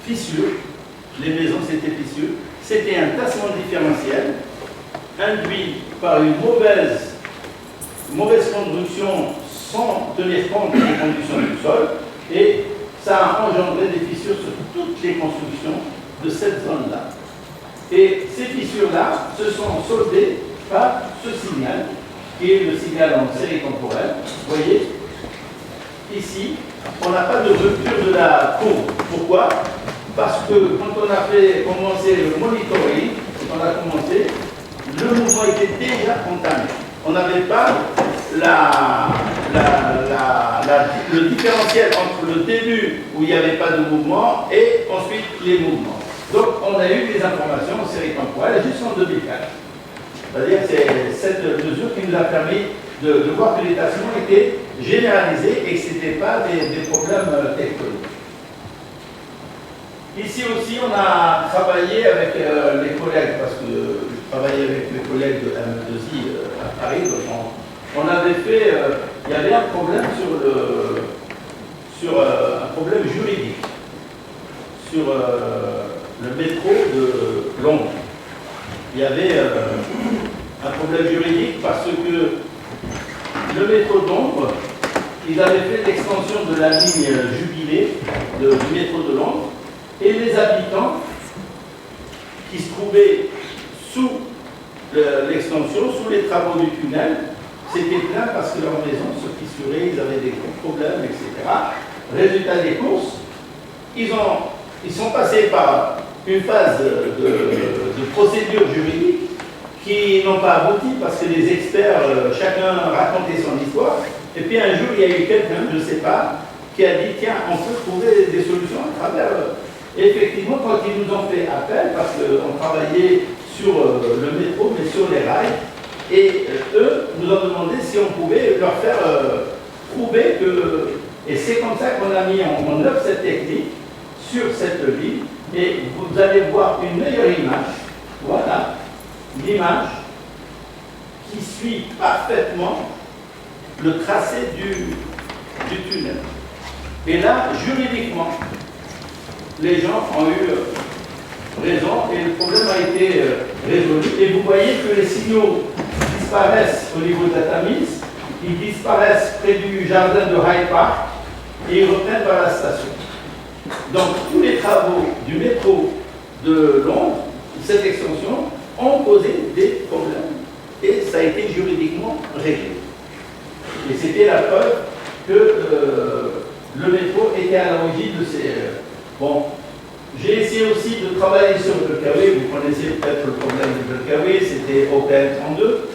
fissures. Les maisons, c'était fissures. C'était un tassement différentiel induit par une mauvaise construction sans tenir compte des conditions du sol. Et ça a engendré des fissures sur toutes les constructions de cette zone-là. Et ces fissures-là se sont soldées par ce signal, qui est le signal en série temporelle. Vous voyez, ici, on n'a pas de rupture de la courbe. Pourquoi ? Parce que quand on a commencé le monitoring, quand on a commencé, le mouvement était déjà entamé. On n'avait pas le différentiel entre le début où il n'y avait pas de mouvement et ensuite les mouvements. Donc on a eu des informations en série temporelle jusqu'en 2004. C'est-à-dire c'est cette mesure qui nous a permis de voir que les tassements étaient généralisés et que ce n'était pas des problèmes tectoniques. Ici aussi, on a travaillé avec les collègues, parce que je travaillais avec mes collègues de M2I à Paris, donc on avait fait, il y avait un problème sur un problème juridique, sur le métro de Londres. Il y avait un problème juridique parce que le métro de Londres, ils avaient fait l'extension de la ligne Jubilé du métro de Londres, et les habitants qui se trouvaient sous l'extension, sous les travaux du tunnel, s'étaient plaints parce que leur maison se fissurait, ils avaient des gros problèmes, etc. Résultat des courses, ils sont passés par une phase de procédure juridique qui n'ont pas abouti parce que les experts, chacun racontait son histoire. Et puis un jour, il y a eu quelqu'un, je ne sais pas, qui a dit tiens, on peut trouver des solutions à travers. Et effectivement, quand ils nous ont fait appel, parce qu'on travaillait sur le métro, mais sur les rails, et eux nous ont demandé si on pouvait leur faire prouver que. Et c'est comme ça qu'on a mis en œuvre cette technique sur cette ligne. Et vous allez voir une meilleure image. Voilà, l'image qui suit parfaitement le tracé du tunnel. Et là, juridiquement, les gens ont eu raison et le problème a été résolu. Et vous voyez que les signaux disparaissent au niveau de la Tamise, ils disparaissent près du jardin de Hyde Park et ils reprennent vers la station. Donc tous les travaux du métro de Londres, cette extension, ont posé des problèmes et ça a été juridiquement réglé. Et c'était la preuve que le métro était à l'origine de ces... Bon, j'ai essayé aussi de travailler sur le Belkawi. Vous connaissez peut-être le problème du Belkawi, c'était OPM 32.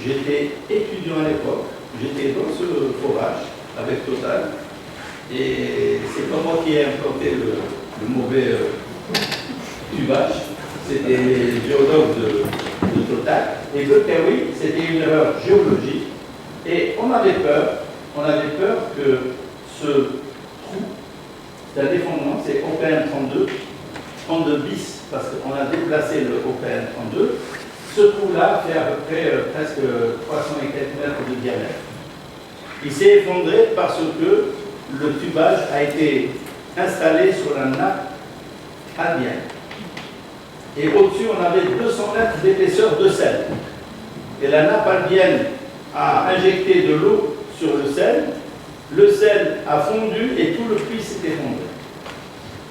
J'étais étudiant à l'époque, j'étais dans ce forage avec Total. Et c'est pas moi qui ai implanté le mauvais tubage, c'était les géologues de Total. Et Belkawi, c'était une erreur géologique. Et on avait peur que ce trou d'un effondrement, c'est OPM 32 bis, parce qu'on a déplacé le OPM 32. Ce trou-là fait à peu près presque 300 et quelques mètres de diamètre. Il s'est effondré parce que le tubage a été installé sur la nappe albienne. Et au-dessus, on avait 200 mètres d'épaisseur de sel. Et la nappe albienne a injecté de l'eau sur le sel a fondu et tout le puits s'est effondré.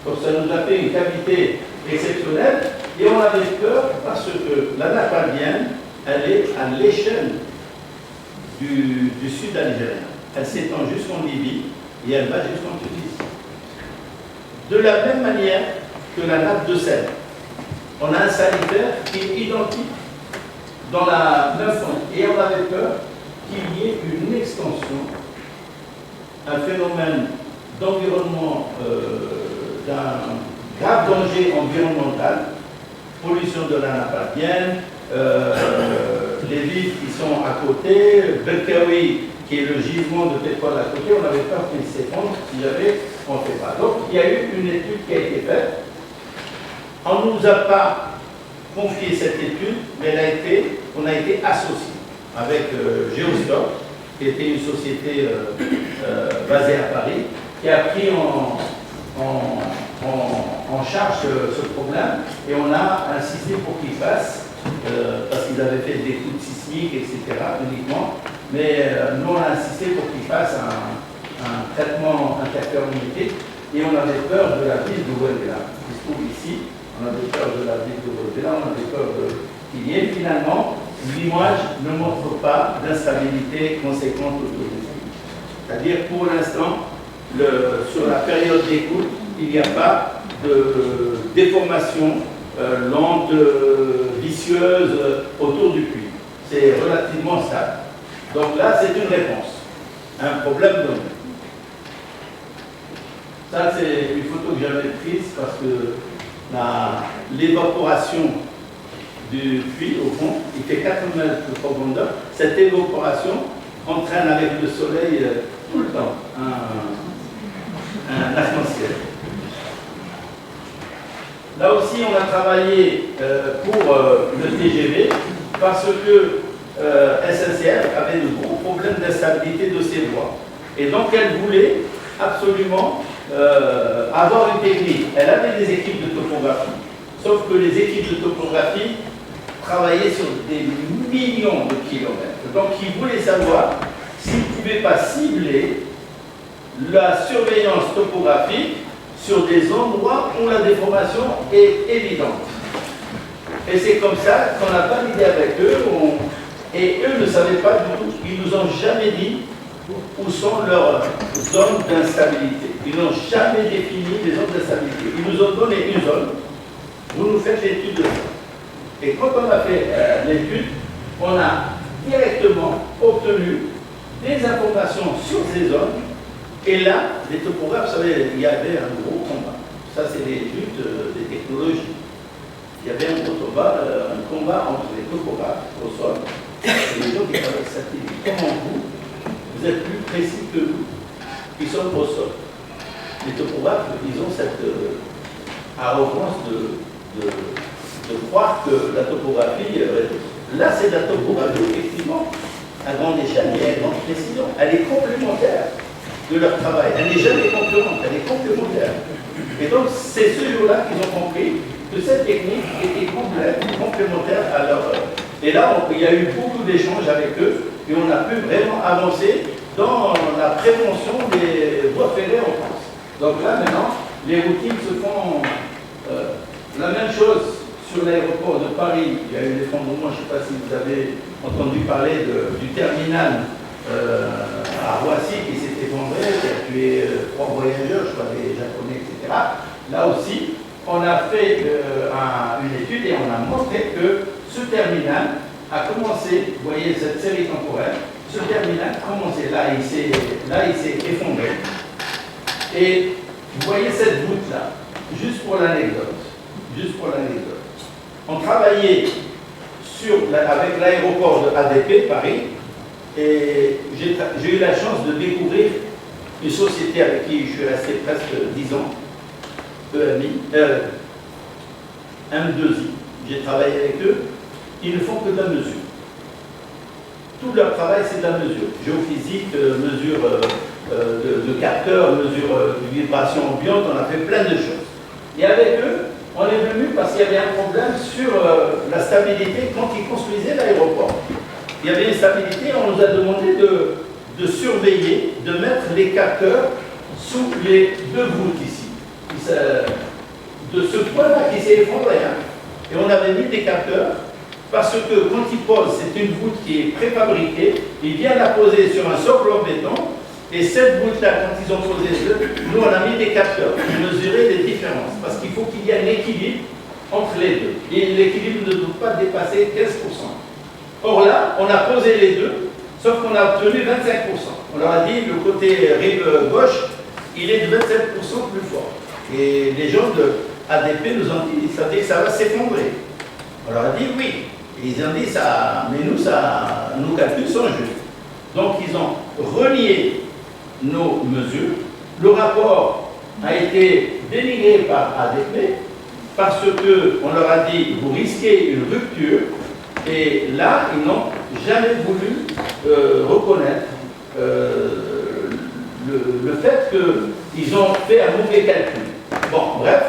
Donc ça nous a fait une cavité exceptionnelle et on avait peur parce que la nappe albienne, elle est à l'échelle du sud algérien. Elle s'étend jusqu'en Libye et elle va jusqu'en Tunisie. De la même manière que la nappe de sel, on a un salifère qui est identique dans la même forme. Et on avait peur qu'il y ait une extension, un phénomène d'environnement, d'un grave danger environnemental, pollution de la nappe albienne, les villes qui sont à côté, Belkawi, qui est le gisement de pétrole à côté, on avait peur qu'il s'effondre si jamais on ne fait pas. Donc il y a eu une étude qui a été faite. On ne nous a pas confié cette étude, mais on a été associés avec Geostock, qui était une société basée à Paris, qui a pris en charge ce problème, et on a insisté pour qu'il fasse, parce qu'ils avaient fait des études sismiques, etc., uniquement, mais nous on a insisté pour qu'il fasse un traitement interferométrique, et on avait peur de la ville de Ouédéla, qui se trouve ici. On avait peur de la ville de Ouédéla, on avait peur qu'il y ait. Finalement, l'image ne montre pas d'instabilité conséquente autour du pays. C'est-à-dire, pour l'instant, sur la période d'écoute, il n'y a pas de déformation lente, vicieuse autour du puits. C'est relativement stable. Donc là, c'est une réponse à un problème donné. Ça, c'est une photo que j'avais prise parce que l'évaporation du puits au fond, il fait 4 mètres de profondeur. Cette évaporation entraîne avec le soleil tout le temps un arc-en-ciel. Là aussi, on a travaillé pour le TGV parce que SNCF avait de gros problèmes d'instabilité de ses voies. Et donc, elle voulait absolument avoir une technique. Elle avait des équipes de topographie. Sauf que les équipes de topographie travaillaient sur des millions de kilomètres. Donc, ils voulaient savoir s'ils ne pouvaient pas cibler la surveillance topographique sur des endroits où la déformation est évidente. Et c'est comme ça qu'on a validé avec eux, et eux ne savaient pas du tout, ils nous ont jamais dit où sont leurs zones d'instabilité. Ils n'ont jamais défini les zones d'instabilité. Ils nous ont donné une zone, vous nous faites l'étude de ça. Et quand on a fait l'étude, on a directement obtenu des informations sur ces zones. Et là, les topographes, vous savez, il y avait un gros combat. Ça, c'est les luttes des technologies. Il y avait un combat entre les topographes au sol et les gens qui travaillent satellites. Comment vous êtes plus précis que nous, qui sommes au sol. Les topographes, ils ont cette arrogance de croire que la topographie, là, c'est de la topographie, effectivement, à grande échelle et à grande précision. Elle est complémentaire de leur travail. Elle n'est jamais concurrente, elle est complémentaire. Et donc, c'est ce jour-là qu'ils ont compris que cette technique était complète, complémentaire à leur... Et là, il y a eu beaucoup d'échanges avec eux et on a pu vraiment avancer dans la prévention des voies ferrées en France. Donc là, maintenant, les routines se font la même chose sur l'aéroport de Paris. Il y a eu l'effondrement, je ne sais pas si vous avez entendu parler du terminal à Roissy qui s'est effondré, qui a tué 3 voyageurs, je crois, des Japonais, etc. Là aussi, on a fait une étude et on a montré que ce terminal a commencé, vous voyez cette série temporelle, ce terminal a commencé, là il s'est effondré. Et vous voyez cette voûte-là, juste pour l'anecdote, on travaillait avec l'aéroport de ADP, Paris, et j'ai eu la chance de découvrir une société avec qui je suis resté presque 10 ans, EMI, M2I. J'ai travaillé avec eux, ils ne font que de la mesure. Tout leur travail, c'est de la mesure. Géophysique, mesure de capteurs, mesure de vibration ambiante, on a fait plein de choses. Et avec eux, on est venu parce qu'il y avait un problème sur la stabilité quand ils construisaient l'aéroport. Il y avait une stabilité, on nous a demandé de surveiller, de mettre les capteurs sous les 2 voûtes ici. De ce point-là qui s'est effondré. Hein. Et on avait mis des capteurs parce que quand ils posent, c'est une voûte qui est préfabriquée, ils viennent la poser sur un socle en béton, et cette voûte-là, quand ils ont posé nous on a mis des capteurs pour mesurer les différences, parce qu'il faut qu'il y ait un équilibre entre les deux. Et l'équilibre ne doit pas dépasser 15%. Or là, on a posé les deux, sauf qu'on a obtenu 25%. On leur a dit, le côté rive gauche, il est de 25% plus fort. Et les gens de ADP nous ont dit, ça dit que ça va s'effondrer. On leur a dit oui. Et ils ont dit ça, mais nos calculs sont justes. Donc ils ont relié nos mesures. Le rapport a été dénigré par ADP parce qu'on leur a dit vous risquez une rupture. Et là, ils n'ont jamais voulu reconnaître le fait qu'ils ont fait un mauvais calcul. Bon, bref,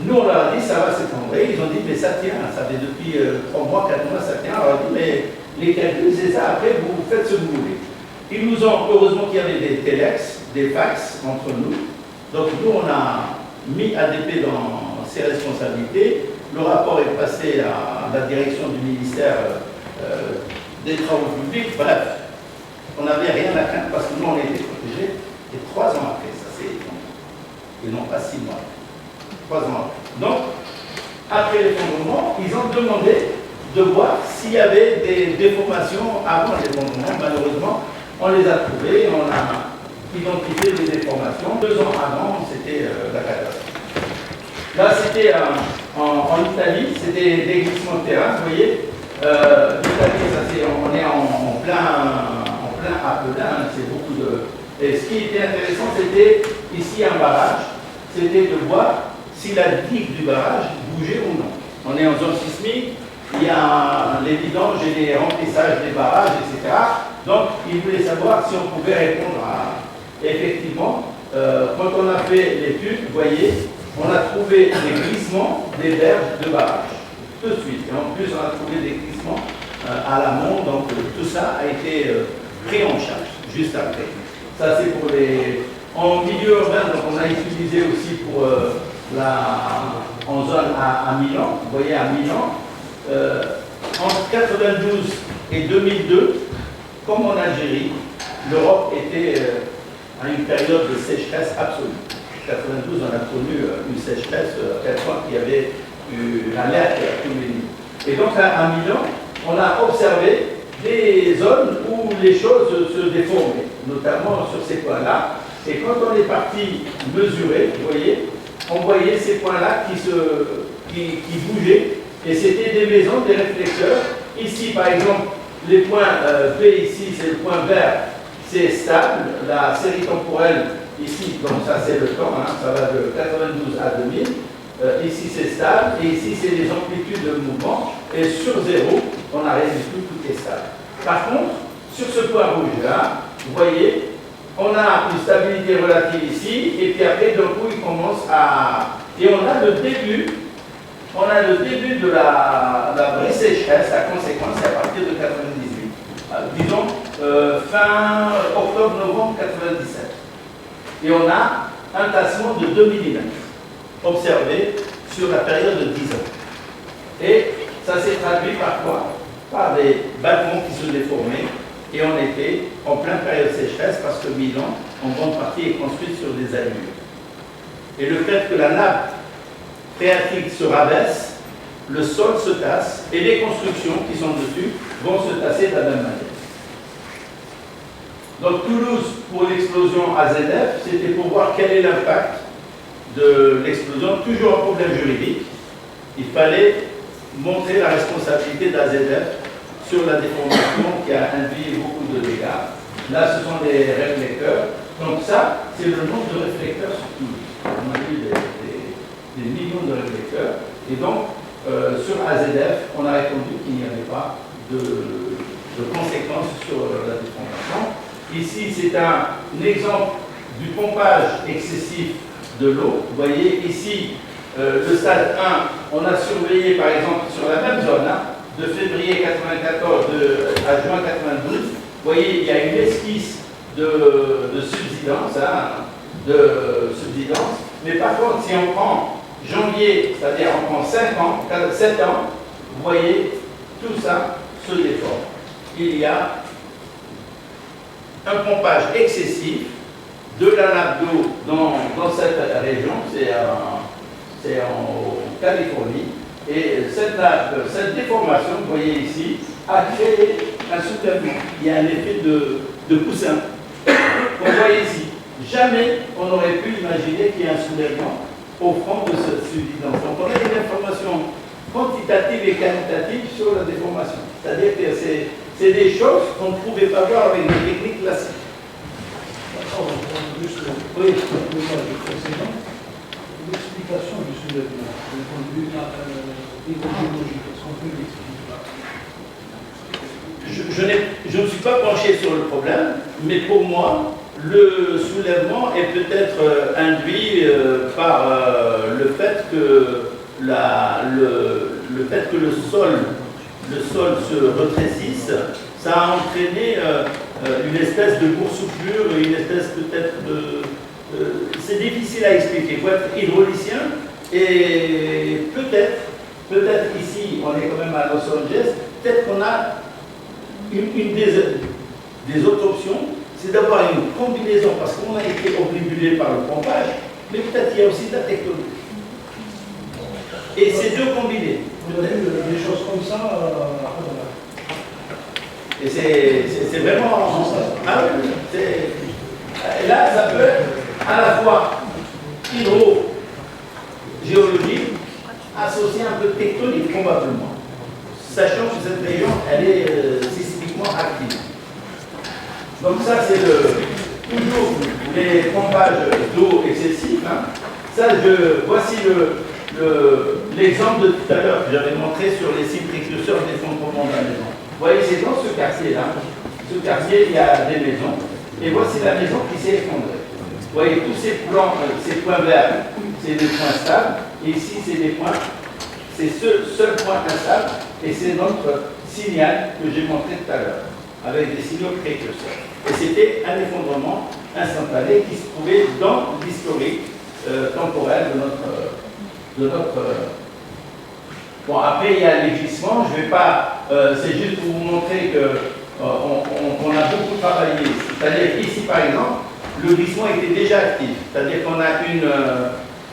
nous on leur a dit ça va s'effondrer. Ils ont dit mais ça tient, ça fait depuis 3 mois, 4 mois, ça tient. On leur a dit mais les calculs c'est ça, après vous faites ce que vous voulez. Ils nous ont, heureusement qu'il y avait des téléx, des fax entre nous. Donc nous on a mis ADP dans ses responsabilités. Le rapport est passé à la direction du ministère des Travaux publics. Bref, on n'avait rien à craindre parce que nous, on était protégés. Et 3 ans après, ça s'est effondré. Et non pas 6 mois. 3 ans après. Donc, après l'effondrement, ils ont demandé de voir s'il y avait des déformations avant l'effondrement. Malheureusement, on les a trouvées, on a identifié les déformations. 2 ans avant, c'était la catastrophe. Là, c'était en Italie, c'était des glissements de terrain, vous voyez. L'Italie, on est en plein Apelin, c'est beaucoup de... Et ce qui était intéressant, c'était ici un barrage, c'était de voir si la digue du barrage bougeait ou non. On est en zone sismique, il y a les vidanges et les remplissages des barrages, etc. Donc, il voulait savoir si on pouvait répondre à... Effectivement, quand on a fait l'étude, vous voyez, on a trouvé des glissements des berges de barrage, tout de suite. Et en plus, on a trouvé des glissements à l'amont, donc tout ça a été pris en charge, juste après. Ça, c'est pour les... En milieu urbain, donc on a utilisé aussi pour en zone à Milan, vous voyez, à Milan, entre 92 et 2002, comme en Algérie, l'Europe était à une période de sécheresse absolue. En 92, on a connu une sécheresse à tel point qu'il y avait une alerte à tous les niveaux. Et donc à Milan, on a observé des zones où les choses se déformaient, notamment sur ces points-là. Et quand on est parti mesurer, vous voyez, on voyait ces points-là qui bougeaient. Et c'était des maisons, des réflecteurs. Ici, par exemple, les points P ici, c'est le point vert, c'est stable. La série temporelle, ici, donc ça c'est le temps, hein, ça va de 92 à 2000. Ici c'est stable, et ici c'est les amplitudes de mouvement. Et sur 0, on n'a rien du tout, tout est stable. Par contre, sur ce point rouge-là, vous voyez, on a une stabilité relative ici, et puis après, d'un coup, il commence à... Et on a le début de la vraie sécheresse, la conséquence, c'est à partir de 98. Disons, fin octobre-novembre 97. Et on a un tassement de 2 mm observé sur la période de 10 ans. Et ça s'est traduit par quoi? Par des bâtiments qui se déformaient. Et on était en pleine période sécheresse parce que Milan, en grande partie, est construite sur des allures. Et le fait que la nappe phréatique se rabaisse, le sol se tasse et les constructions qui sont dessus vont se tasser de la même manière. Donc Toulouse, pour l'explosion AZF, c'était pour voir quel est l'impact de l'explosion. Toujours un problème juridique. Il fallait montrer la responsabilité d'AZF sur la déformation qui a induit beaucoup de dégâts. Là, ce sont des réflecteurs. Donc ça, c'est le nombre de réflecteurs sur Toulouse. On a eu des millions de réflecteurs. Et donc, sur AZF, on a répondu qu'il n'y avait pas de conséquences sur la déformation. Ici, c'est un exemple du pompage excessif de l'eau. Vous voyez, ici, le stade 1, on a surveillé, par exemple, sur la même zone, hein, de février 94 à juin 92. Vous voyez, il y a une esquisse de subsidence, mais par contre, si on prend janvier, c'est-à-dire on prend 7 ans, vous voyez, tout ça se déforme. Il y a un pompage excessif de la nappe d'eau dans cette région, c'est en Californie, et cette déformation, vous voyez ici, a créé un soulèvement. Il y a un effet de poussin. Vous voyez ici, jamais on n'aurait pu imaginer qu'il y ait un soulèvement au fond de cette subsidence. Donc on a une information quantitative et qualitative sur la déformation. C'est-à-dire que c'est des choses qu'on ne pouvait pas voir avec des techniques classiques. Juste le précédent, l'explication du soulèvement, du point de vue hydrogéologique, est-ce qu'on peut l'expliquer? Je ne suis pas penché sur le problème, mais pour moi, le soulèvement est peut-être induit par le fait que le sol se rétrécisse. Ça a entraîné une espèce de boursouflure, une espèce peut-être de... c'est difficile à expliquer. Il faut être hydraulicien et peut-être ici, on est quand même à Los Angeles, peut-être qu'on a une des autres options, c'est d'avoir une combinaison, parce qu'on a été obnubilé par le pompage, mais peut-être qu'il y a aussi de la technologie. Et ces deux combinés. Vous avez des choses comme ça et c'est vraiment... Ah oui, et là, ça peut être à la fois hydrogéologique, associé ça, c'est toujours les pompages d'eau excessifs. Hein. Ça, voici l'exemple de tout à l'heure que j'avais montré sur les sites précurseurs d'effondrement de la maison. Vous voyez, c'est dans ce quartier-là. Ce quartier, il y a des maisons. Et voici la maison qui s'est effondrée. Vous voyez, tous ces points verts, c'est des points stables. Et ici, c'est des points, c'est ce seul point instable. Et c'est notre signal que j'ai montré tout à l'heure, avec des signaux précurseurs. Et c'était un effondrement instantané qui se trouvait dans l'historique temporel de notre Bon, après, il y a les glissements. Je vais pas. C'est juste pour vous montrer qu'on a beaucoup travaillé. C'est-à-dire qu'ici, par exemple, le glissement était déjà actif. C'est-à-dire qu'on a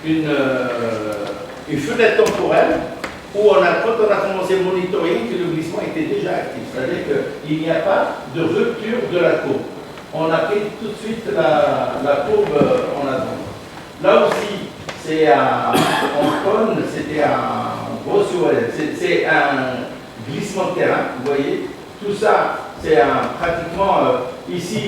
une fenêtre temporelle où quand on a commencé le monitoring, que le glissement était déjà actif. C'est-à-dire qu'il n'y a pas de rupture de la courbe. On a pris tout de suite la courbe en attente. Là aussi, c'est en cône, c'était un gros c'est un glissement de terrain, vous voyez. Tout ça, c'est pratiquement, ici,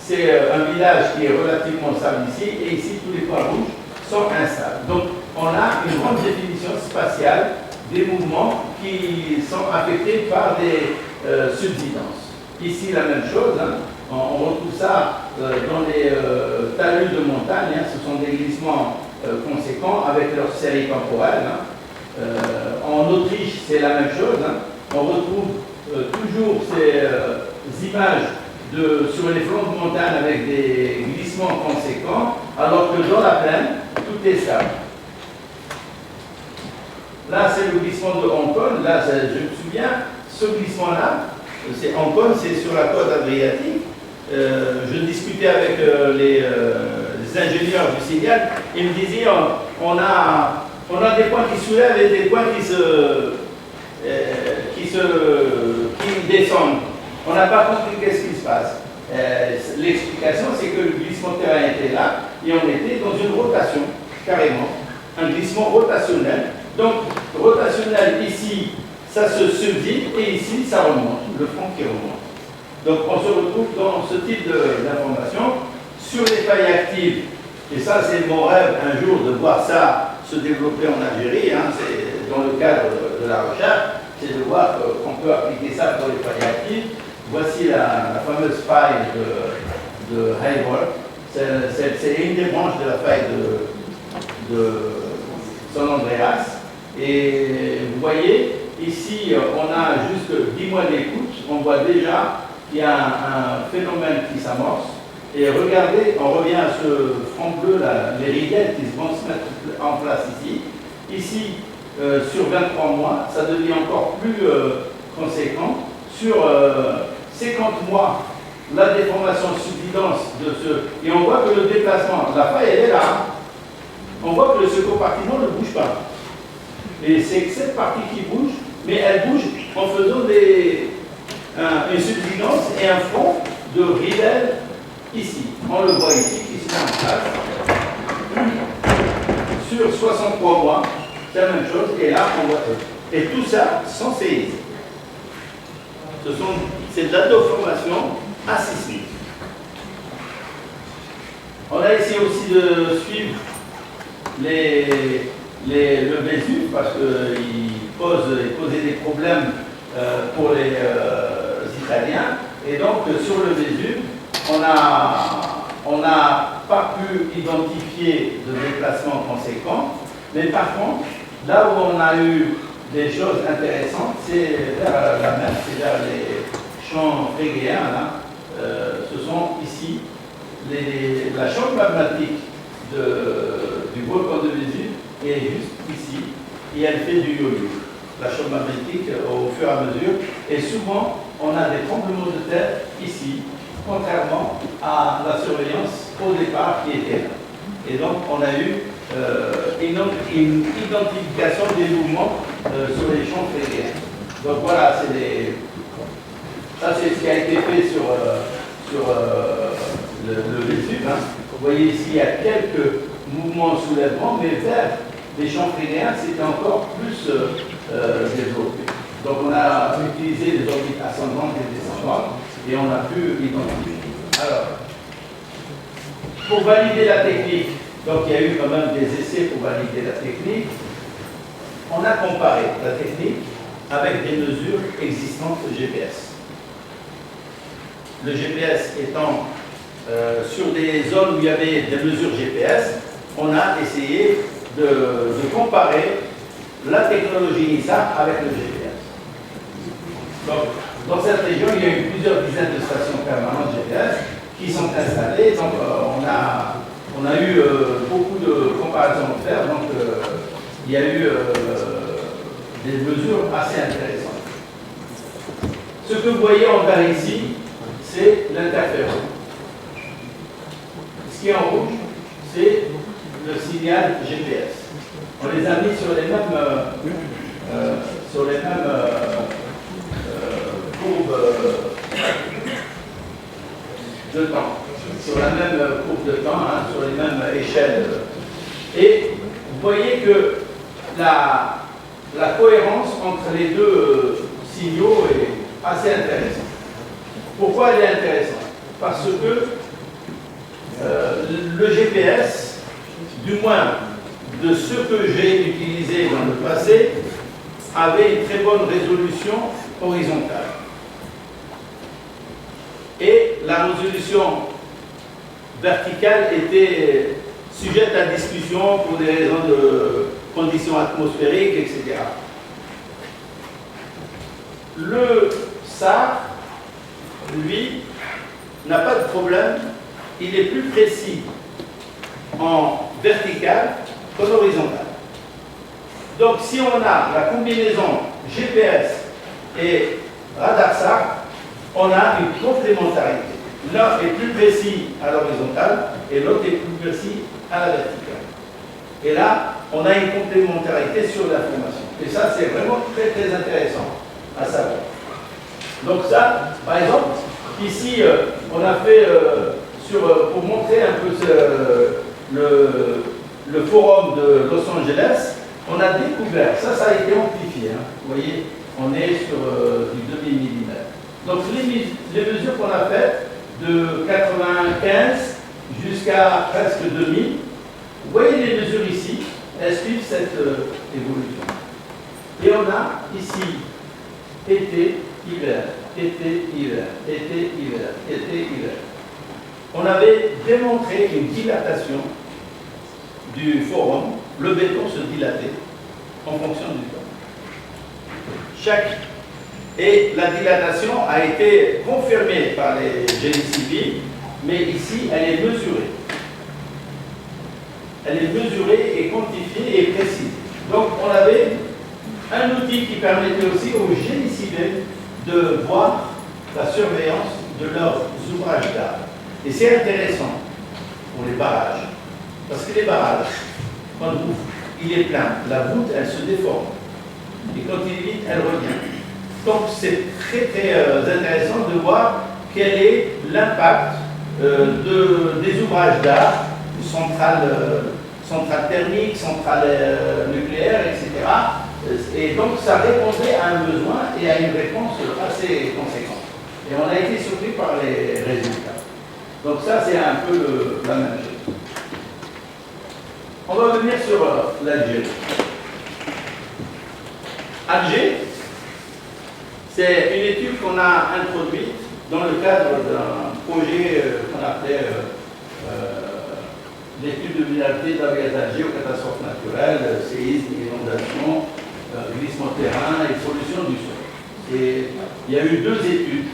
c'est un village qui est relativement stable ici, et ici, tous les points rouges sont instables. Donc, on a une grande définition spatiale des mouvements qui sont affectés par des subsidences. Ici, la même chose, hein. On retrouve ça dans les talus de montagne, hein. Ce sont des glissements conséquents avec leur série temporelle. Hein. En Autriche, c'est la même chose. Hein. On retrouve toujours ces images sur les flancs de montagne avec des glissements conséquents, alors que dans la plaine, tout est stable. Là, c'est le glissement de Hong Kong. Là, je me souviens, ce glissement-là, c'est Hong Kong, c'est sur la côte adriatique. Je discutais avec les ingénieurs du signal. Ils me disaient on a des points qui soulèvent et des points qui descendent. On n'a pas compris qu'est-ce qui se passe. L'explication, c'est que le glissement de terrain était là et on était dans une rotation, carrément. Un glissement rotationnel. Donc, rotationnel ici, ça se subdit et ici, ça remonte, le front qui remonte. Donc, on se retrouve dans ce type d'information sur les failles actives. Et ça, c'est mon rêve un jour de voir ça se développer en Algérie. Hein, c'est dans le cadre de la recherche, c'est de voir qu'on peut appliquer ça pour les failles actives. Voici la fameuse faille de Hayward. C'est une des branches de la faille de San Andreas. Et vous voyez, ici, on a juste 10 mois d'écoute. On voit déjà qu'il y a un phénomène qui s'amorce. Et regardez, on revient à ce front bleu, là, les rillettes qui vont se mettre en place ici. Ici, sur 23 mois, ça devient encore plus conséquent. Sur 50 mois, la déformation subsidence de ce... Et on voit que le déplacement, la faille, elle est là. On voit que le compartiment ne bouge pas. Et c'est cette partie qui bouge, mais elle bouge en faisant une subsidence et un front de rivelle ici. On le voit ici, qui se met en place. Sur 63 mois, c'est la même chose, et là, on voit tout. Et tout ça sans séisme. C'est de la déformation asismique. On a essayé aussi de suivre le Vésuve parce qu'il posait des problèmes pour les Italiens. Et donc, sur le Vésuve, on n'a pas pu identifier de déplacement conséquent. Mais par contre, là où on a eu des choses intéressantes, c'est vers la mer, c'est vers les champs frégéens. Là. Ce sont ici la chambre magmatique du volcan de Vésuve est juste ici et elle fait du yo-yo. La chambre magmatique au fur et à mesure. Et souvent, on a des tremblements de terre ici, contrairement à la surveillance au départ qui était là. Et donc, on a eu une identification des mouvements sur les champs frégéens. Donc voilà, ça c'est ce qui a été fait sur le Vésuve. Hein. Vous voyez ici, il y a quelques mouvements soulèvements, mais vers les champs frégéens, c'était encore plus développé. Donc on a utilisé les orbites ascendantes et descendantes et on a pu identifier. Alors, pour valider la technique, donc il y a eu quand même des essais pour valider la technique, on a comparé la technique avec des mesures existantes de GPS. Le GPS étant sur des zones où il y avait des mesures GPS, on a essayé de comparer la technologie NISA avec le GPS. Donc, dans cette région, il y a eu plusieurs dizaines de stations permanentes GPS qui sont installées. Donc, on a eu beaucoup de comparaisons à faire. Donc, il y a eu des mesures assez intéressantes. Ce que vous voyez en vert ici, c'est l'interférence. Ce qui est en rouge, c'est le signal GPS. On les a mis sur les mêmes courbes de temps, sur la même courbe de temps, hein, sur les mêmes échelles. Et vous voyez que la cohérence entre les deux signaux est assez intéressante. Pourquoi elle est intéressante? Parce que le GPS, du moins de ce que j'ai utilisé dans le passé, avait une très bonne résolution horizontale. Et la résolution verticale était sujette à discussion pour des raisons de conditions atmosphériques, etc. Le SAR, lui, n'a pas de problème, il est plus précis en vertical qu'en horizontal. Donc si on a la combinaison GPS et radar SAR, on a une complémentarité. L'un est plus précis à l'horizontale et l'autre est plus précis à la verticale. Et là, on a une complémentarité sur l'information. Et ça, c'est vraiment très très intéressant à savoir. Donc ça, par exemple, ici, on a fait, pour montrer un peu le forum de Los Angeles, on a découvert, ça a été amplifié, hein. Vous voyez, on est sur du demi-millimètre. Donc les mesures qu'on a faites, de 95 jusqu'à presque 2000, vous voyez les mesures ici, elles suivent cette évolution. Et on a ici été, hiver, été, hiver, été, hiver, été, hiver. On avait démontré une dilatation du forum, le béton se dilatait en fonction du temps. Et la dilatation a été confirmée par les génies civils, mais ici, elle est mesurée. Elle est mesurée et quantifiée et précise. Donc, on avait un outil qui permettait aussi aux génies civils de voir la surveillance de leurs ouvrages d'art. Et c'est intéressant pour les barrages, parce que les barrages, quand il est plein, la voûte, elle se déforme. Et quand il est vide, elle revient. Donc c'est très très intéressant de voir quel est l'impact des ouvrages d'art, centrales thermiques, centrales nucléaires, etc. Et donc ça répondait à un besoin et à une réponse assez conséquente. Et on a été surpris par les résultats. Donc ça c'est un peu la même chose. On va revenir sur l'Algérie. Alger, c'est une étude qu'on a introduite dans le cadre d'un projet qu'on appelait l'étude de vulnérabilité de la base d'Alger aux catastrophes naturelles, séismes, inondations, glissement de terrain et pollution du sol. Et il y a eu deux études,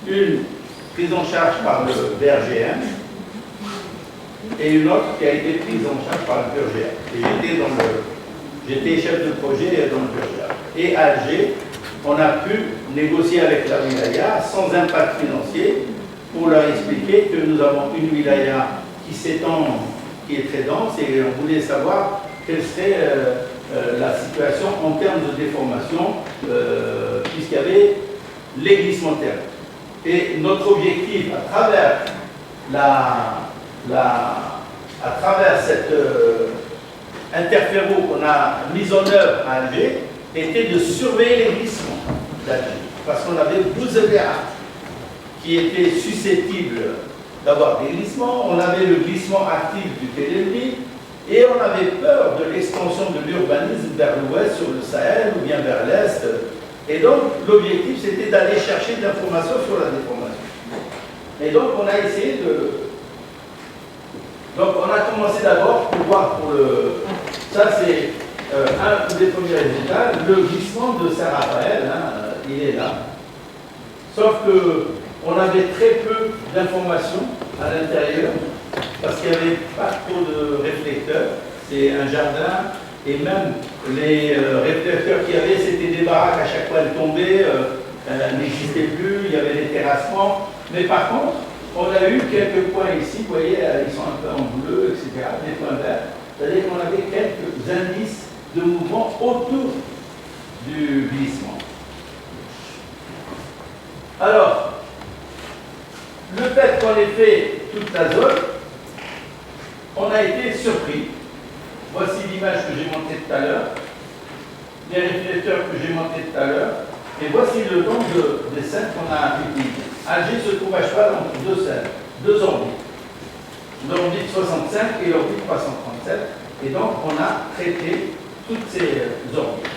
une prise en charge par le BRGM et une autre qui a été prise en charge par le BRGM. Et j'étais chef de projet dans le BRGM. Et à Alger, on a pu négocier avec la wilaya sans impact financier pour leur expliquer que nous avons une wilaya qui s'étend, qui est très dense, et on voulait savoir quelle serait la situation en termes de déformation, puisqu'il y avait les glissements de terre. Et notre objectif, à travers cette interféro qu'on a mise en œuvre à Alger, était de surveiller les glissements d'Alger. Parce qu'on avait 12 VA qui étaient susceptibles d'avoir des glissements, on avait le glissement actif du Télévi, et on avait peur de l'extension de l'urbanisme vers l'ouest, sur le Sahel, ou bien vers l'est. Et donc, l'objectif, c'était d'aller chercher de l'information sur la déformation. Et donc, on a essayé de... Donc, on a commencé d'abord pour voir pour le... Ça, c'est un des premiers résultats, le glissement de Saint-Raphaël, hein, il est là. Sauf qu'on avait très peu d'informations à l'intérieur, parce qu'il n'y avait pas trop de réflecteurs. C'est un jardin, et même les réflecteurs qu'il y avait, c'était des baraques, à chaque fois elles tombaient, elles n'existaient plus, il y avait des terrassements. Mais par contre, on a eu quelques points ici, vous voyez, ils sont un peu en bleu, etc., des points verts. C'est-à-dire qu'on avait quelques indices de mouvement autour du glissement. Alors, le fait qu'on ait fait toute la zone, on a été surpris. Voici l'image que j'ai montée tout à l'heure, les réflecteurs que j'ai montés tout à l'heure, et voici le nombre de scènes qu'on a utilisées. Alger se trouve à cheval entre deux scènes, deux orbites. L'orbite 65 et l'orbite 337. Et donc, on a traité toutes ces orbites.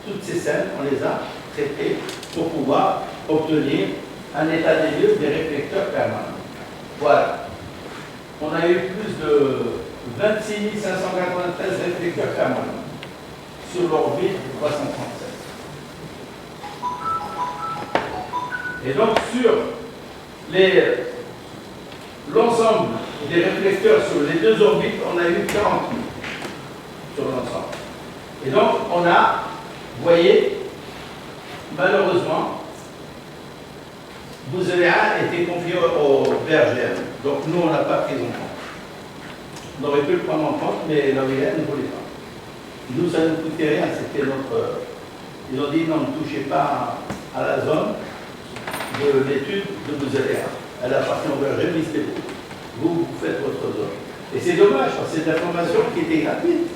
Toutes ces scènes, on les a traitées pour pouvoir obtenir un état des lieux des réflecteurs permanents. Voilà. On a eu plus de 26 593 réflecteurs permanents sur l'orbite 337. Et donc, sur l'ensemble des réflecteurs sur les deux orbites, on a eu 40 000 sur l'ensemble. Et donc, on a, vous voyez, malheureusement, Bouzelea était confié au VRGM. Donc, nous, on n'a pas pris en compte. On aurait pu le prendre en compte, mais l'OIL ne voulait pas. Nous, ça ne nous coûtait rien. C'était notre. Ils ont dit non, ne touchez pas à la zone de l'étude de Bouzelea. Elle appartient au VRGM, listez-vous. Vous faites votre zone. Et c'est dommage, parce que c'est de l'information qui était gratuite.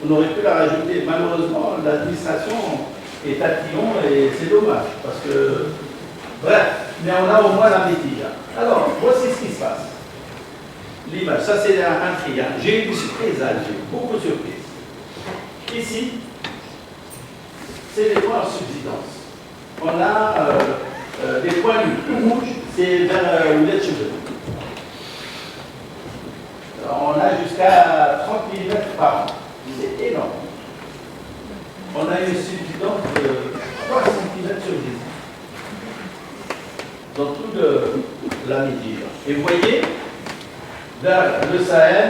On aurait pu la rajouter. Malheureusement, l'administration est tatillon et c'est dommage, parce que. Bref, mais on a au moins la métige. Alors, voici ce qui se passe. L'image, ça c'est un tri. Hein. J'ai eu des surprises, j'ai eu beaucoup de surprises. Ici, c'est les points en subsidence. On a des points rouges, c'est vers où les cheveux. On a jusqu'à 30 mm par an. C'est énorme. On a une subsidence de 3 cm sur 10. Dans toute la métige. Et vous voyez, vers le Sahel,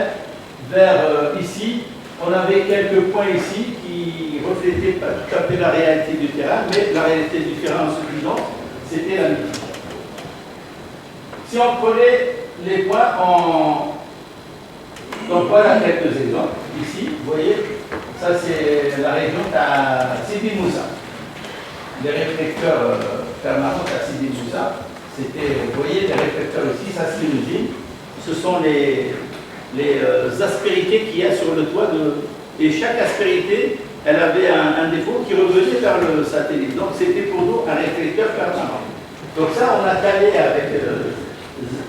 vers ici, on avait quelques points ici qui reflétaient pas tout à fait la réalité du terrain, mais la réalité du terrain en subsidence, c'était la métige. Si on prenait les points donc voilà quelques exemples. Ici, vous voyez, ça c'est la région à Sidi Moussa. Les réflecteurs permanents à Sidi Moussa, c'était, vous voyez, les réflecteurs ici, ça c'est une usine. Ce sont les aspérités qu'il y a sur le toit et chaque aspérité, elle avait un défaut qui revenait vers le satellite. Donc c'était pour nous un réflecteur permanent. Donc ça, on a calé avec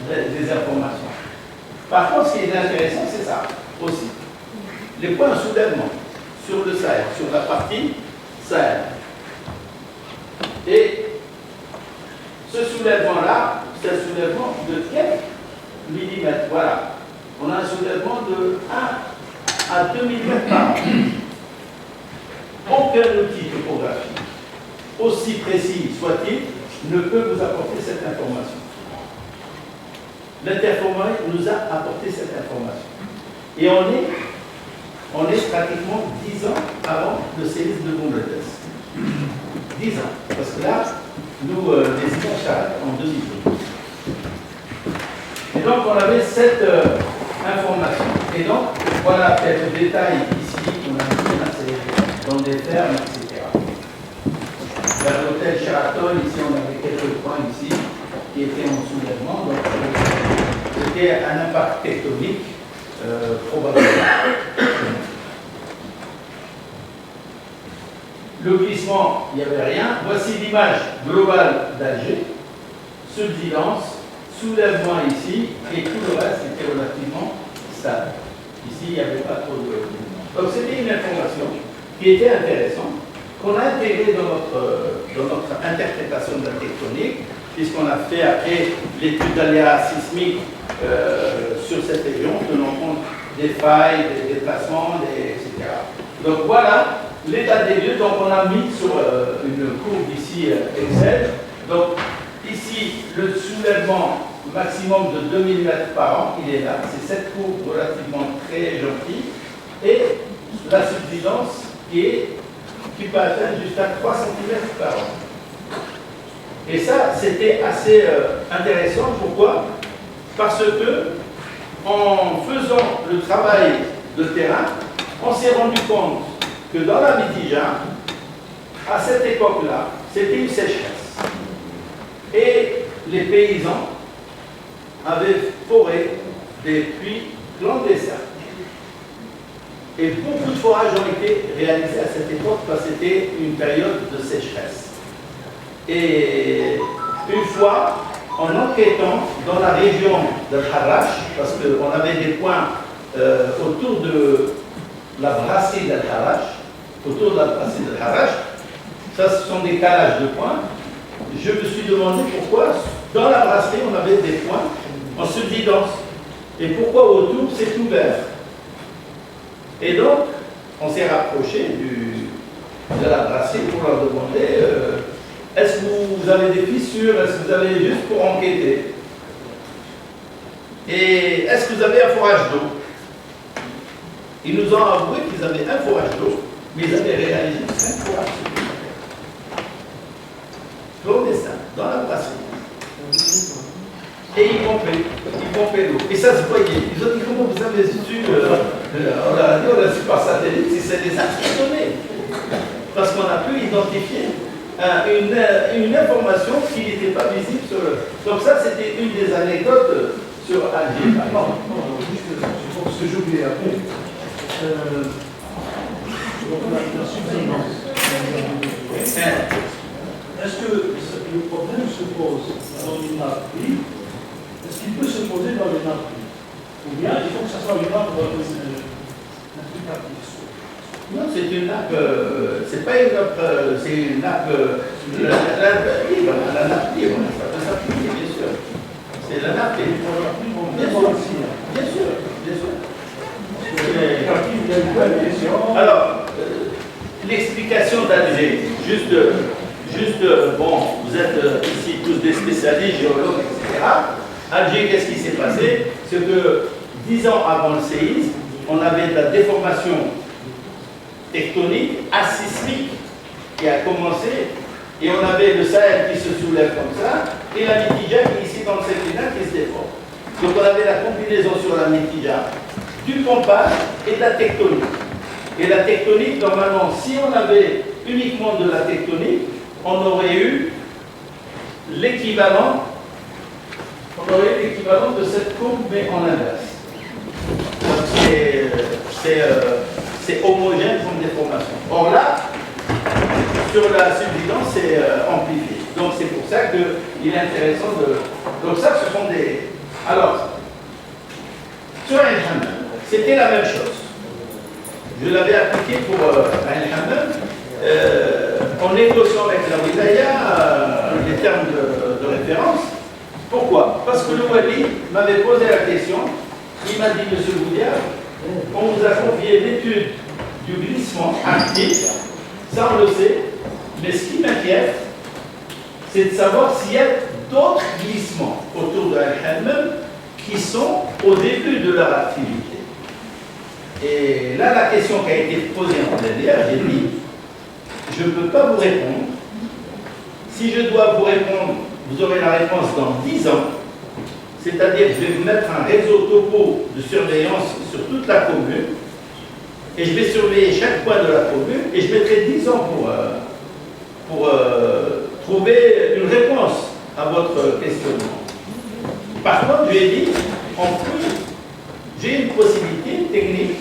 des informations. Par contre, ce qui est intéressant, c'est ça aussi. Les points de soulèvement sur le Sahel, sur la partie Sahel. Et ce soulèvement-là, c'est un soulèvement de quelques millimètres. Voilà. On a un soulèvement de 1 à 2 millimètres par an. Aucun outil topographique, aussi précis soit-il, ne peut vous apporter cette information. L'interférométrie nous a apporté cette information. Et on est pratiquement 10 ans avant le séisme de Bangladesh. 10 ans. Parce que là, nous les images s'arrêtent en 2012. Et donc, on avait cette information. Et donc, voilà quelques détails ici qu'on a mis dans des fermes, etc. Vers l'hôtel Sheraton, ici, on avait quelques points ici qui étaient en soulèvement. Donc, c'était un impact tectonique, probablement. Le glissement, il n'y avait rien. Voici l'image globale d'Alger subsidence, soulèvement ici, et tout le reste était relativement stable. Ici, il n'y avait pas trop de... Donc c'était une information qui était intéressante, qu'on a intégrée dans notre interprétation de la tectonique, puisqu'on a fait après l'étude d'aléas sismiques sur cette région, tenant compte des failles, des déplacements, etc. Donc voilà l'état des lieux. Donc on a mis sur une courbe ici Excel. Donc ici, le soulèvement maximum de 2000 mètres par an, il est là. C'est cette courbe relativement très gentille. Et la subsidence qui peut atteindre jusqu'à 3 cm par an. Et ça, c'était assez intéressant. Pourquoi? Parce que, en faisant le travail de terrain, on s'est rendu compte que dans la Mitidja, à cette époque-là, c'était une sécheresse. Et les paysans avaient foré des puits clandestins. Et beaucoup de forages ont été réalisés à cette époque parce que c'était une période de sécheresse. Et une fois, en enquêtant dans la région de Harrach, parce qu'on avait des points autour de la brasserie de Harrach, ça ce sont des calages de points, je me suis demandé pourquoi dans la brasserie on avait des points en subsidence et pourquoi autour c'est ouvert. Et donc, on s'est rapproché de la brasserie pour leur demander est-ce que vous avez des fissures, est-ce que vous avez juste pour enquêter? Et est-ce que vous avez un forage d'eau? Ils nous ont avoué qu'ils avaient un forage d'eau, mais ils avaient réalisé 5 forages supplémentaires. Clandestin, dans la brasserie. Et ils pompaient l'eau. Et ça se voyait. Ils ont dit comment vous avez su, on a dit, on a su par satellite, si c'est des instantanés. Parce qu'on a pu identifier une information qui n'était pas visible sur le... Donc ça, c'était une des anecdotes sur Alger. Non, juste, ce que j'ai oublié après. La subsidence. Est-ce que le problème se pose dans une nappe? Est-ce qu'il peut se poser dans les nappes? Ou bien il faut que ce soit une nappe implicative? Non, c'est une nappe, c'est pas une nappe, c'est une nappe, la nappe libre, ça peut s'appliquer, bien sûr. C'est la nappe libre. Bien sûr. Alors, l'explication d'Alger, juste, bon, vous êtes ici tous des spécialistes, géologues, etc. Alger, qu'est-ce qui s'est passé? C'est que 10 ans avant le séisme, on avait de la déformation tectonique, asismique, qui a commencé, et on avait le Sahel qui se soulève comme ça, et la Mitidja qui est ici dans le septentrion qui se déforme. Donc on avait la combinaison sur la Mitidja du pompage et de la tectonique. Et la tectonique, normalement, si on avait uniquement de la tectonique, on aurait eu l'équivalent de cette courbe, mais en inverse. C'est homogène comme déformation. Or là, sur la subsidence, c'est amplifié. Donc c'est pour ça qu'il est intéressant de... Donc ça, ce sont des... Alors, sur Ain Hammam, c'était la même chose. Je l'avais appliqué pour Ain Hammam, en négociant avec la wilaya les termes de référence. Pourquoi? Parce que le wali m'avait posé la question, il m'a dit, monsieur Goudiard, on vous a confié l'étude du glissement actif, ça on le sait, mais ce qui m'inquiète, c'est de savoir s'il y a d'autres glissements autour de Ain Hammam qui sont au début de leur activité. Et là, la question qui a été posée en dernier, j'ai dit, je ne peux pas vous répondre. Si je dois vous répondre, vous aurez la réponse dans 10 ans. C'est-à-dire que je vais vous mettre un réseau topo de surveillance sur toute la commune et je vais surveiller chaque point de la commune et je mettrai 10 ans pour trouver une réponse à votre questionnement. Par contre, je lui ai dit, en plus, j'ai une possibilité technique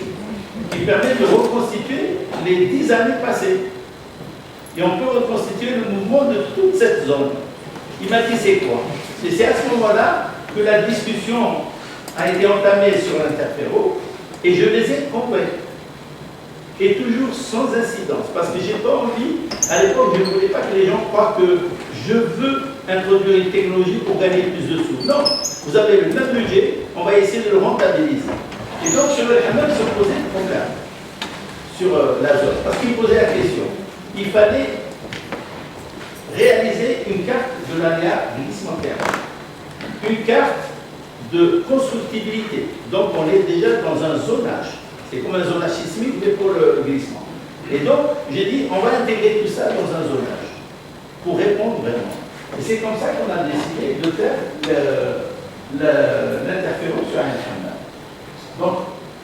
qui permet de reconstituer les 10 années passées. Et on peut reconstituer le mouvement de toute cette zone. Il m'a dit, c'est quoi? Et c'est à ce moment-là que la discussion a été entamée sur l'interféro et je les ai convaincus. Et toujours sans incidence, parce que j'ai pas envie, à l'époque, je ne voulais pas que les gens croient que je veux introduire une technologie pour gagner plus de sous. Non, vous avez le même budget, on va essayer de le rentabiliser. Et donc, sur le Hammam, se posait le problème sur l'azote, parce qu'il posait la question. Il fallait réaliser une carte de l'aléa glissement thermique, une carte de constructibilité. Donc, on est déjà dans un zonage. C'est comme un zonage sismique, mais pour le glissement. Et donc, j'ai dit, on va intégrer tout ça dans un zonage pour répondre vraiment. Et c'est comme ça qu'on a décidé de faire l'interférence sur un Hammam. Donc,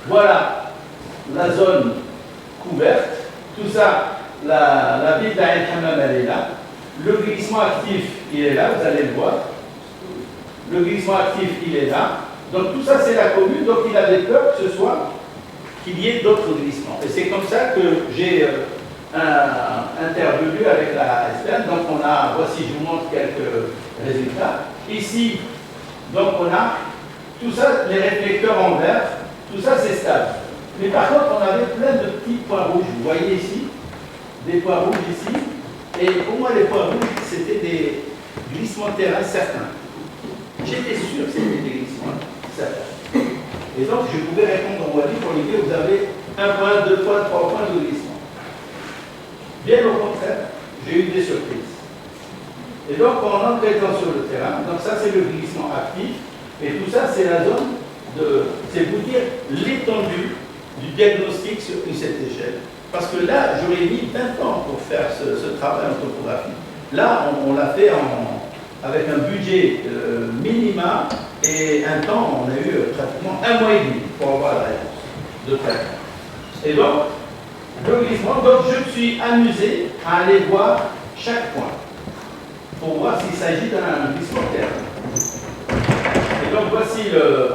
voilà la zone couverte. Tout ça, la ville d'Ain Hammam, elle est là. Le glissement actif, il est là, vous allez le voir. Le glissement actif, il est là. Donc, tout ça, c'est la commune. Donc, il avait peur que ce soit qu'il y ait d'autres glissements. Et c'est comme ça que j'ai intervenu avec la SPN. Donc on a, voici, je vous montre quelques résultats. Ici, donc on a tout ça, les réflecteurs en vert, tout ça c'est stable. Mais par contre, on avait plein de petits points rouges. Vous voyez ici, des points rouges ici. Et pour moi, les points rouges, c'était des glissements de terrain certains. J'étais sûr que c'était des glissements certains. Et donc, je pouvais répondre au Wadi pour lui dire, vous avez 1 point, 2 points, 3 points de glissement. Bien au contraire, j'ai eu des surprises. Et donc, en enquêtant sur le terrain, donc ça c'est le glissement actif, et tout ça c'est la zone de, c'est vous dire l'étendue du diagnostic sur cette échelle. Parce que là, j'aurais mis 20 ans pour faire ce travail en topographie. Là, on l'a fait avec un budget minima et un temps, on a eu pratiquement 1 mois et demi pour avoir la réponse de traitement. Et donc, le glissement, donc je me suis amusé à aller voir chaque point pour voir s'il s'agit d'un glissement thermique. Et donc voici,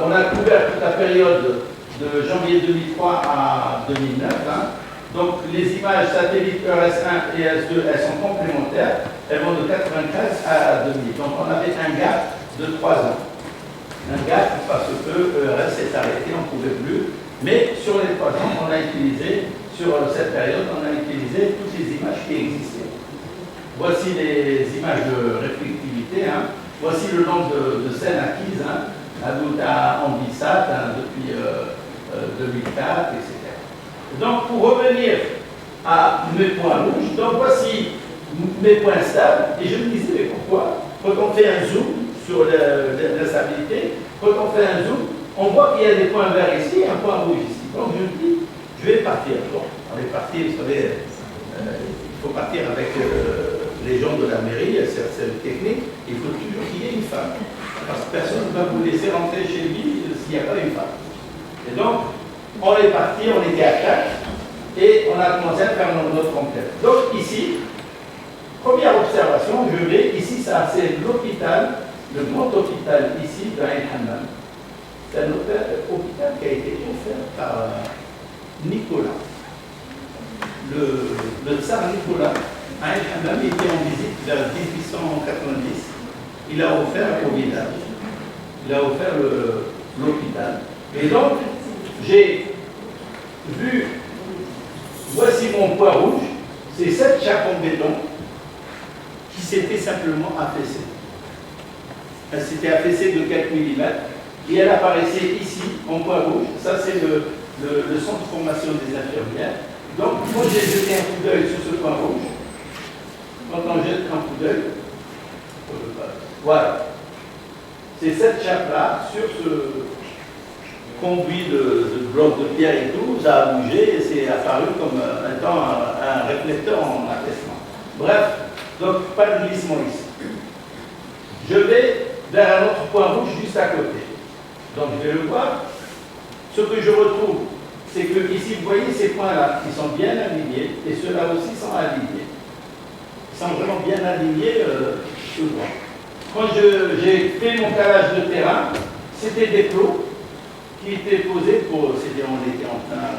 on a couvert toute la période de janvier 2003 à 2009. Hein. Donc les images satellites ERS1 et ERS2, elles sont complémentaires. Elles vont de 95 à 2000. Donc on avait un gap de 3 ans. Un gap parce que ERS s'est arrêté, on ne pouvait plus. Mais sur les 3 ans, on a utilisé, sur cette période, on a utilisé toutes les images qui existaient. Voici les images de réflectivité. Hein. Voici le nombre de scènes acquises hein, à Ambisat hein, depuis 2004, etc. Donc, pour revenir à mes points rouges, donc voici mes points stables, et je me disais, mais pourquoi? Quand on fait un zoom sur la stabilité, quand on fait un zoom, on voit qu'il y a des points verts ici et un point rouge ici. Donc, je me dis, je vais partir. Bon, on est parti, vous savez, il faut partir avec les gens de la mairie, c'est une technique, il faut toujours qu'il y ait une femme. Parce que personne ne va vous laisser rentrer chez lui s'il n'y a pas une femme. Et donc, on est parti, on était à 4, et on a commencé à faire notre enquête. Donc ici, première observation, je vais, ici c'est l'hôpital, le grand hôpital ici d'Ain Hammam. C'est un hôpital qui a été offert par Nicolas. Le tsar Nicolas, à Ain Hammam, il était en visite vers 1890. Il a offert au village. Il a offert l'hôpital. Et donc, j'ai vu, voici mon point rouge, c'est cette chape en béton qui s'était simplement affaissée. Elle s'était affaissée de quelques millimètres et elle apparaissait ici en point rouge. Ça, c'est le centre de formation des infirmières. Donc, moi, j'ai jeté un coup d'œil sur ce point rouge. Quand on jette un coup d'œil, voilà. C'est cette chape-là sur ce conduit de blocs de pierre et tout, ça a bougé et c'est apparu comme étant un réflecteur en affaissement. Bref, donc pas de glissement ici. Je vais vers un autre point rouge juste à côté. Donc je vais le voir. Ce que je retrouve, c'est que ici, vous voyez ces points-là, qui sont bien alignés, et ceux-là aussi sont alignés. Ils sont vraiment bien alignés souvent. Quand j'ai fait mon calage de terrain, c'était des plots qui étaient posés pour, on était en plein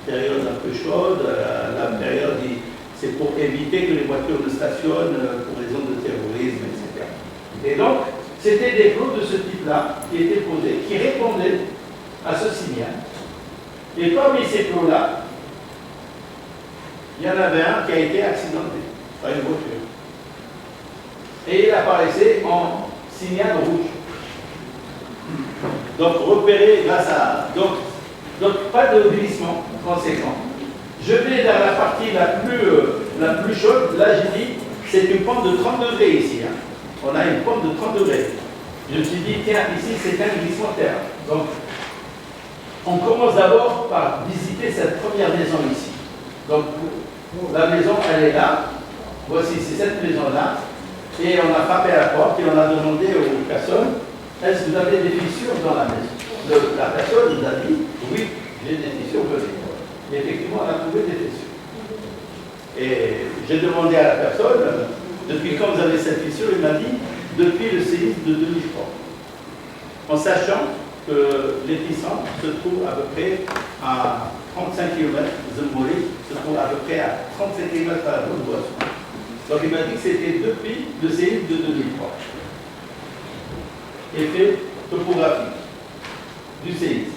période un peu chaude, la période, c'est pour éviter que les voitures ne stationnent pour raison de terrorisme, etc. Et donc, C'était des plots de ce type-là qui étaient posés, qui répondaient à ce signal. Et parmi ces plots-là, il y en avait un qui a été accidenté par une voiture. Et il apparaissait en signal rouge. Donc repéré grâce à... Donc pas de glissement conséquent. Je vais vers la partie la plus chaude. Là, j'ai dit, c'est une pente de 30 degrés ici. Hein. On a une pente de 30 degrés. Je me suis dit, tiens, ici, c'est un glissement terre. Donc, on commence d'abord par visiter cette première maison ici. Donc, la maison, elle est là. Voici, c'est cette maison-là. Et on a frappé à la porte et on a demandé aux personnes, est-ce que vous avez des fissures dans la maison? La personne nous a dit, oui, j'ai des fissures, venez. Et effectivement, on a trouvé des fissures. Et j'ai demandé à la personne, depuis quand vous avez cette fissure? Il m'a dit, depuis le séisme de 2003. En sachant que l'épicentre se trouve à peu près à 35 km, Zemmouri se trouve à peu près à 37 km à la bonne boisson. Donc il m'a dit que c'était depuis le séisme de 2003. Effet topographique du séisme.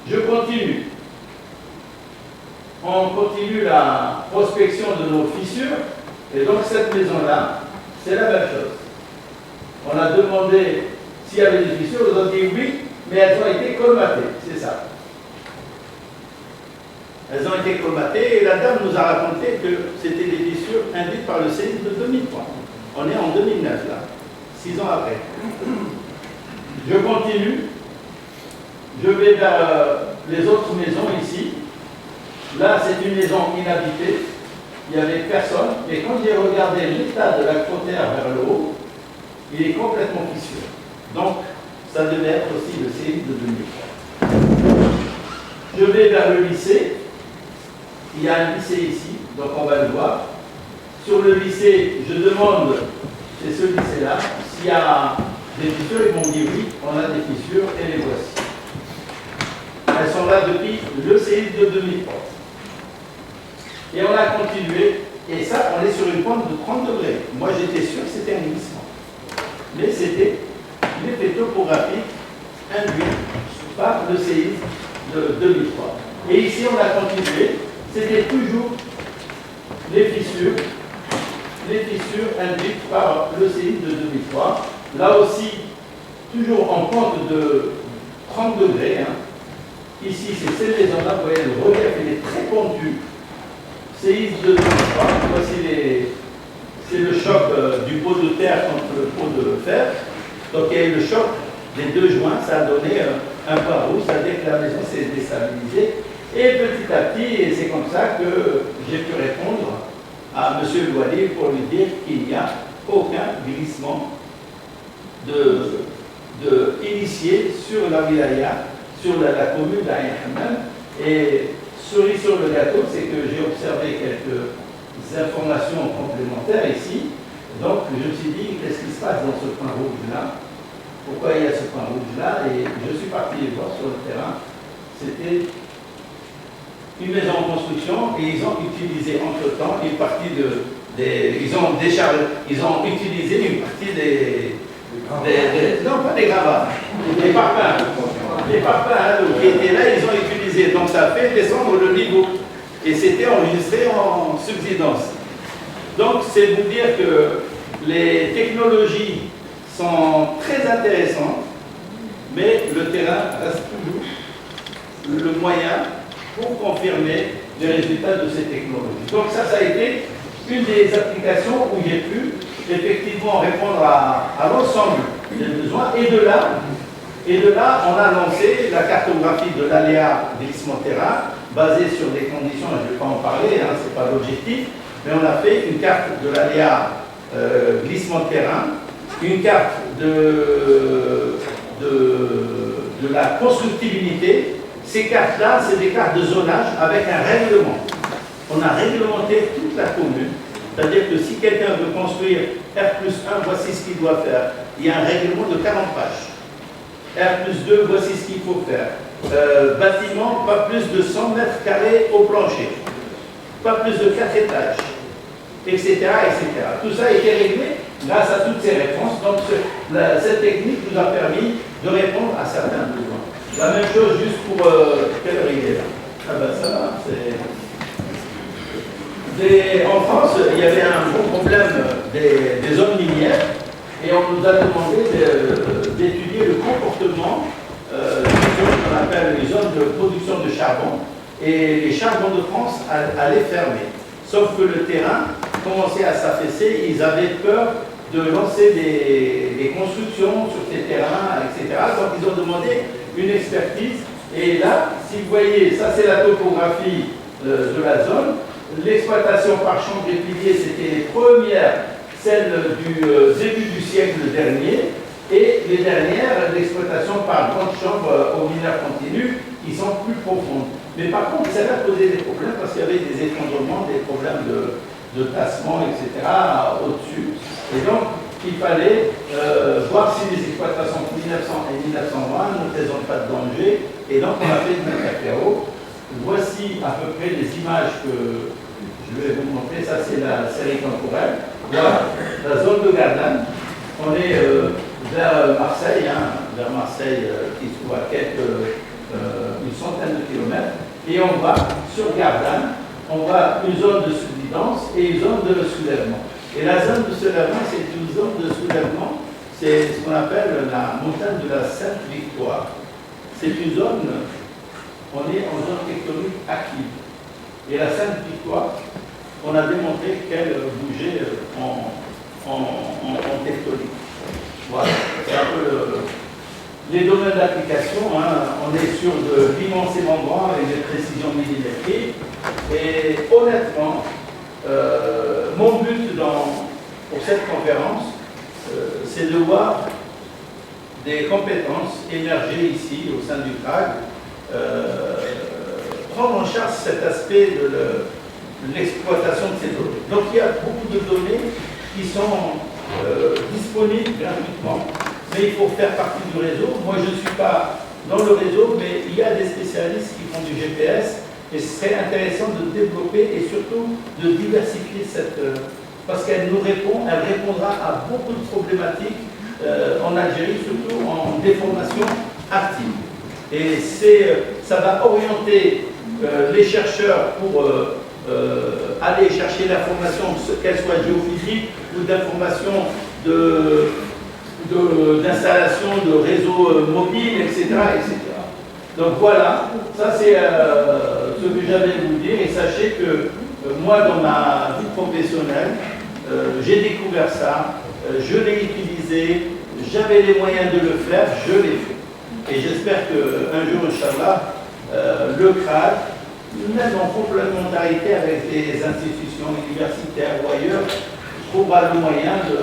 Je continue. On continue la prospection de nos fissures. Et donc cette maison-là, c'est la même chose. On a demandé s'il y avait des fissures, ils ont dit oui, mais elles ont été colmatées. C'est ça. Elles ont été colmatées et la dame nous a raconté que c'était des fissures induites par le séisme de 2003. On est en 2009 là, 6 ans après. Je continue. Je vais vers les autres maisons ici. Là, c'est une maison inhabitée. Il n'y avait personne. Et quand j'ai regardé l'état de la cotère vers le haut, il est complètement fissuré. Donc, ça devait être aussi le séisme de 2003. Je vais vers le lycée. Il y a un lycée ici, donc on va le voir. Sur le lycée, je demande, c'est ce lycée-là, s'il y a des fissures, ils m'ont dit oui, on a des fissures et les voici. Elles sont là depuis le séisme de 2003. Et on a continué, et ça, on est sur une pente de 30 degrés. Moi, j'étais sûr que c'était un glissement. Mais c'était l'effet topographique induit par le séisme de 2003. Et ici, on a continué. C'était toujours les fissures induites par le séisme de 2003. Là aussi, toujours en pente de 30 degrés. Hein. Ici, c'est cette maison-là, vous voyez, le relief, il est très pentu. Séisme de 2003. Voici c'est le choc du pot de terre contre le pot de fer. Donc il y a eu le choc des deux joints, ça a donné un point rouge, ça veut dire que la maison s'est déstabilisée. Et petit à petit, et c'est comme ça que j'ai pu répondre à M. Louali pour lui dire qu'il n'y a aucun glissement initié sur la wilaya, sur la commune d'Aïn Hammam. Et cerise sur le gâteau, c'est que j'ai observé quelques informations complémentaires ici. Donc je me suis dit, qu'est-ce qui se passe dans ce point rouge-là? Pourquoi il y a ce point rouge-là? Et je suis parti voir sur le terrain. C'était une maison en construction et ils ont utilisé entre-temps une partie ils ont utilisé une partie non, pas des gravats, des parpaings. Les parpaings qui étaient là, ils ont utilisé. Donc ça a fait descendre le niveau. Et c'était enregistré en subsidence. Donc c'est vous dire que les technologies sont très intéressantes, mais le terrain reste toujours le moyen pour confirmer les résultats de ces technologies. Donc ça a été une des applications où j'ai pu effectivement répondre à l'ensemble des besoins. Et de là, on a lancé la cartographie de l'aléa glissement terrain, basée sur des conditions, je ne vais pas en parler, hein, ce n'est pas l'objectif, mais on a fait une carte de l'aléa glissement terrain, une carte de la constructibilité. Ces cartes-là, c'est des cartes de zonage avec un règlement. On a réglementé toute la commune. C'est-à-dire que si quelqu'un veut construire R+1, voici ce qu'il doit faire. Il y a un règlement de 40 pages. R+2, voici ce qu'il faut faire. Bâtiment, pas plus de 100 mètres carrés au plancher. Pas plus de 4 étages. Etc., etc. Tout ça a été réglé grâce à toutes ces réponses. Donc cette technique nous a permis de répondre à certains besoins. La même chose juste pour quelle heure il est là? Ah ben ça va, en France, il y avait un gros problème des zones minières et on nous a demandé d'étudier le comportement des zones qu'on appelle les zones de production de charbon, et les charbons de France allaient fermer. Sauf que le terrain commençait à s'affaisser et ils avaient peur de lancer des constructions sur ces terrains, etc. Donc ils ont demandé une expertise. Et là, si vous voyez, ça c'est la topographie de la zone. L'exploitation par chambre et piliers, c'était les premières, celles du début du siècle dernier, et les dernières, l'exploitation par grande chambre aux mineurs continus, qui sont plus profondes. Mais par contre, ça a posé des problèmes parce qu'il y avait des effondrements, des problèmes de tassement, etc. au-dessus. Et donc, il fallait voir si les exploitations 1900 et 1920 ne présentent pas de danger. Et donc, on a fait du cacao. Voici à peu près les images que je vais vous montrer. Ça, c'est la série temporelle. Voilà, la zone de Gardanne. On est vers Marseille, qui se trouve à une centaine de kilomètres. Et on va sur Gardanne, on voit une zone de subsidence et une zone de soulèvement. Et la zone de soulèvement, c'est une zone de soulèvement, c'est ce qu'on appelle la montagne de la Sainte-Victoire. C'est une zone, on est en zone tectonique active. Et la Sainte-Victoire, on a démontré qu'elle bougeait en tectonique. Voilà, c'est un peu les domaines d'application. Hein. On est sur de l'immensément grand avec des précisions millimétriques. Et honnêtement, mon but pour cette conférence, c'est de voir des compétences émerger ici au sein du CRAG, prendre en charge cet aspect de l'exploitation de ces données. Donc il y a beaucoup de données qui sont disponibles gratuitement, mais il faut faire partie du réseau. Moi je ne suis pas dans le réseau, mais il y a des spécialistes qui font du GPS, et ce serait intéressant de développer et surtout de diversifier parce qu'elle nous elle répondra à beaucoup de problématiques en Algérie, surtout en déformation active. Et ça va orienter les chercheurs pour aller chercher l'information, qu'elle soit géophysique ou d'information d'installation de réseaux mobiles, etc., etc. Donc voilà, ça c'est ce que j'avais à vous dire. Et sachez que moi, dans ma vie professionnelle, j'ai découvert ça, je l'ai utilisé, j'avais les moyens de le faire, je l'ai fait. Et j'espère qu'un jour, Inch'Allah, le CRAG, même en complémentarité avec des institutions universitaires ou ailleurs, trouvera le moyen de,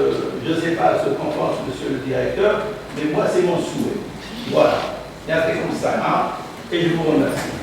je ne sais pas ce qu'en pense monsieur le directeur, mais moi c'est mon souhait. Voilà. Et après comme ça, hein, et je vous remercie.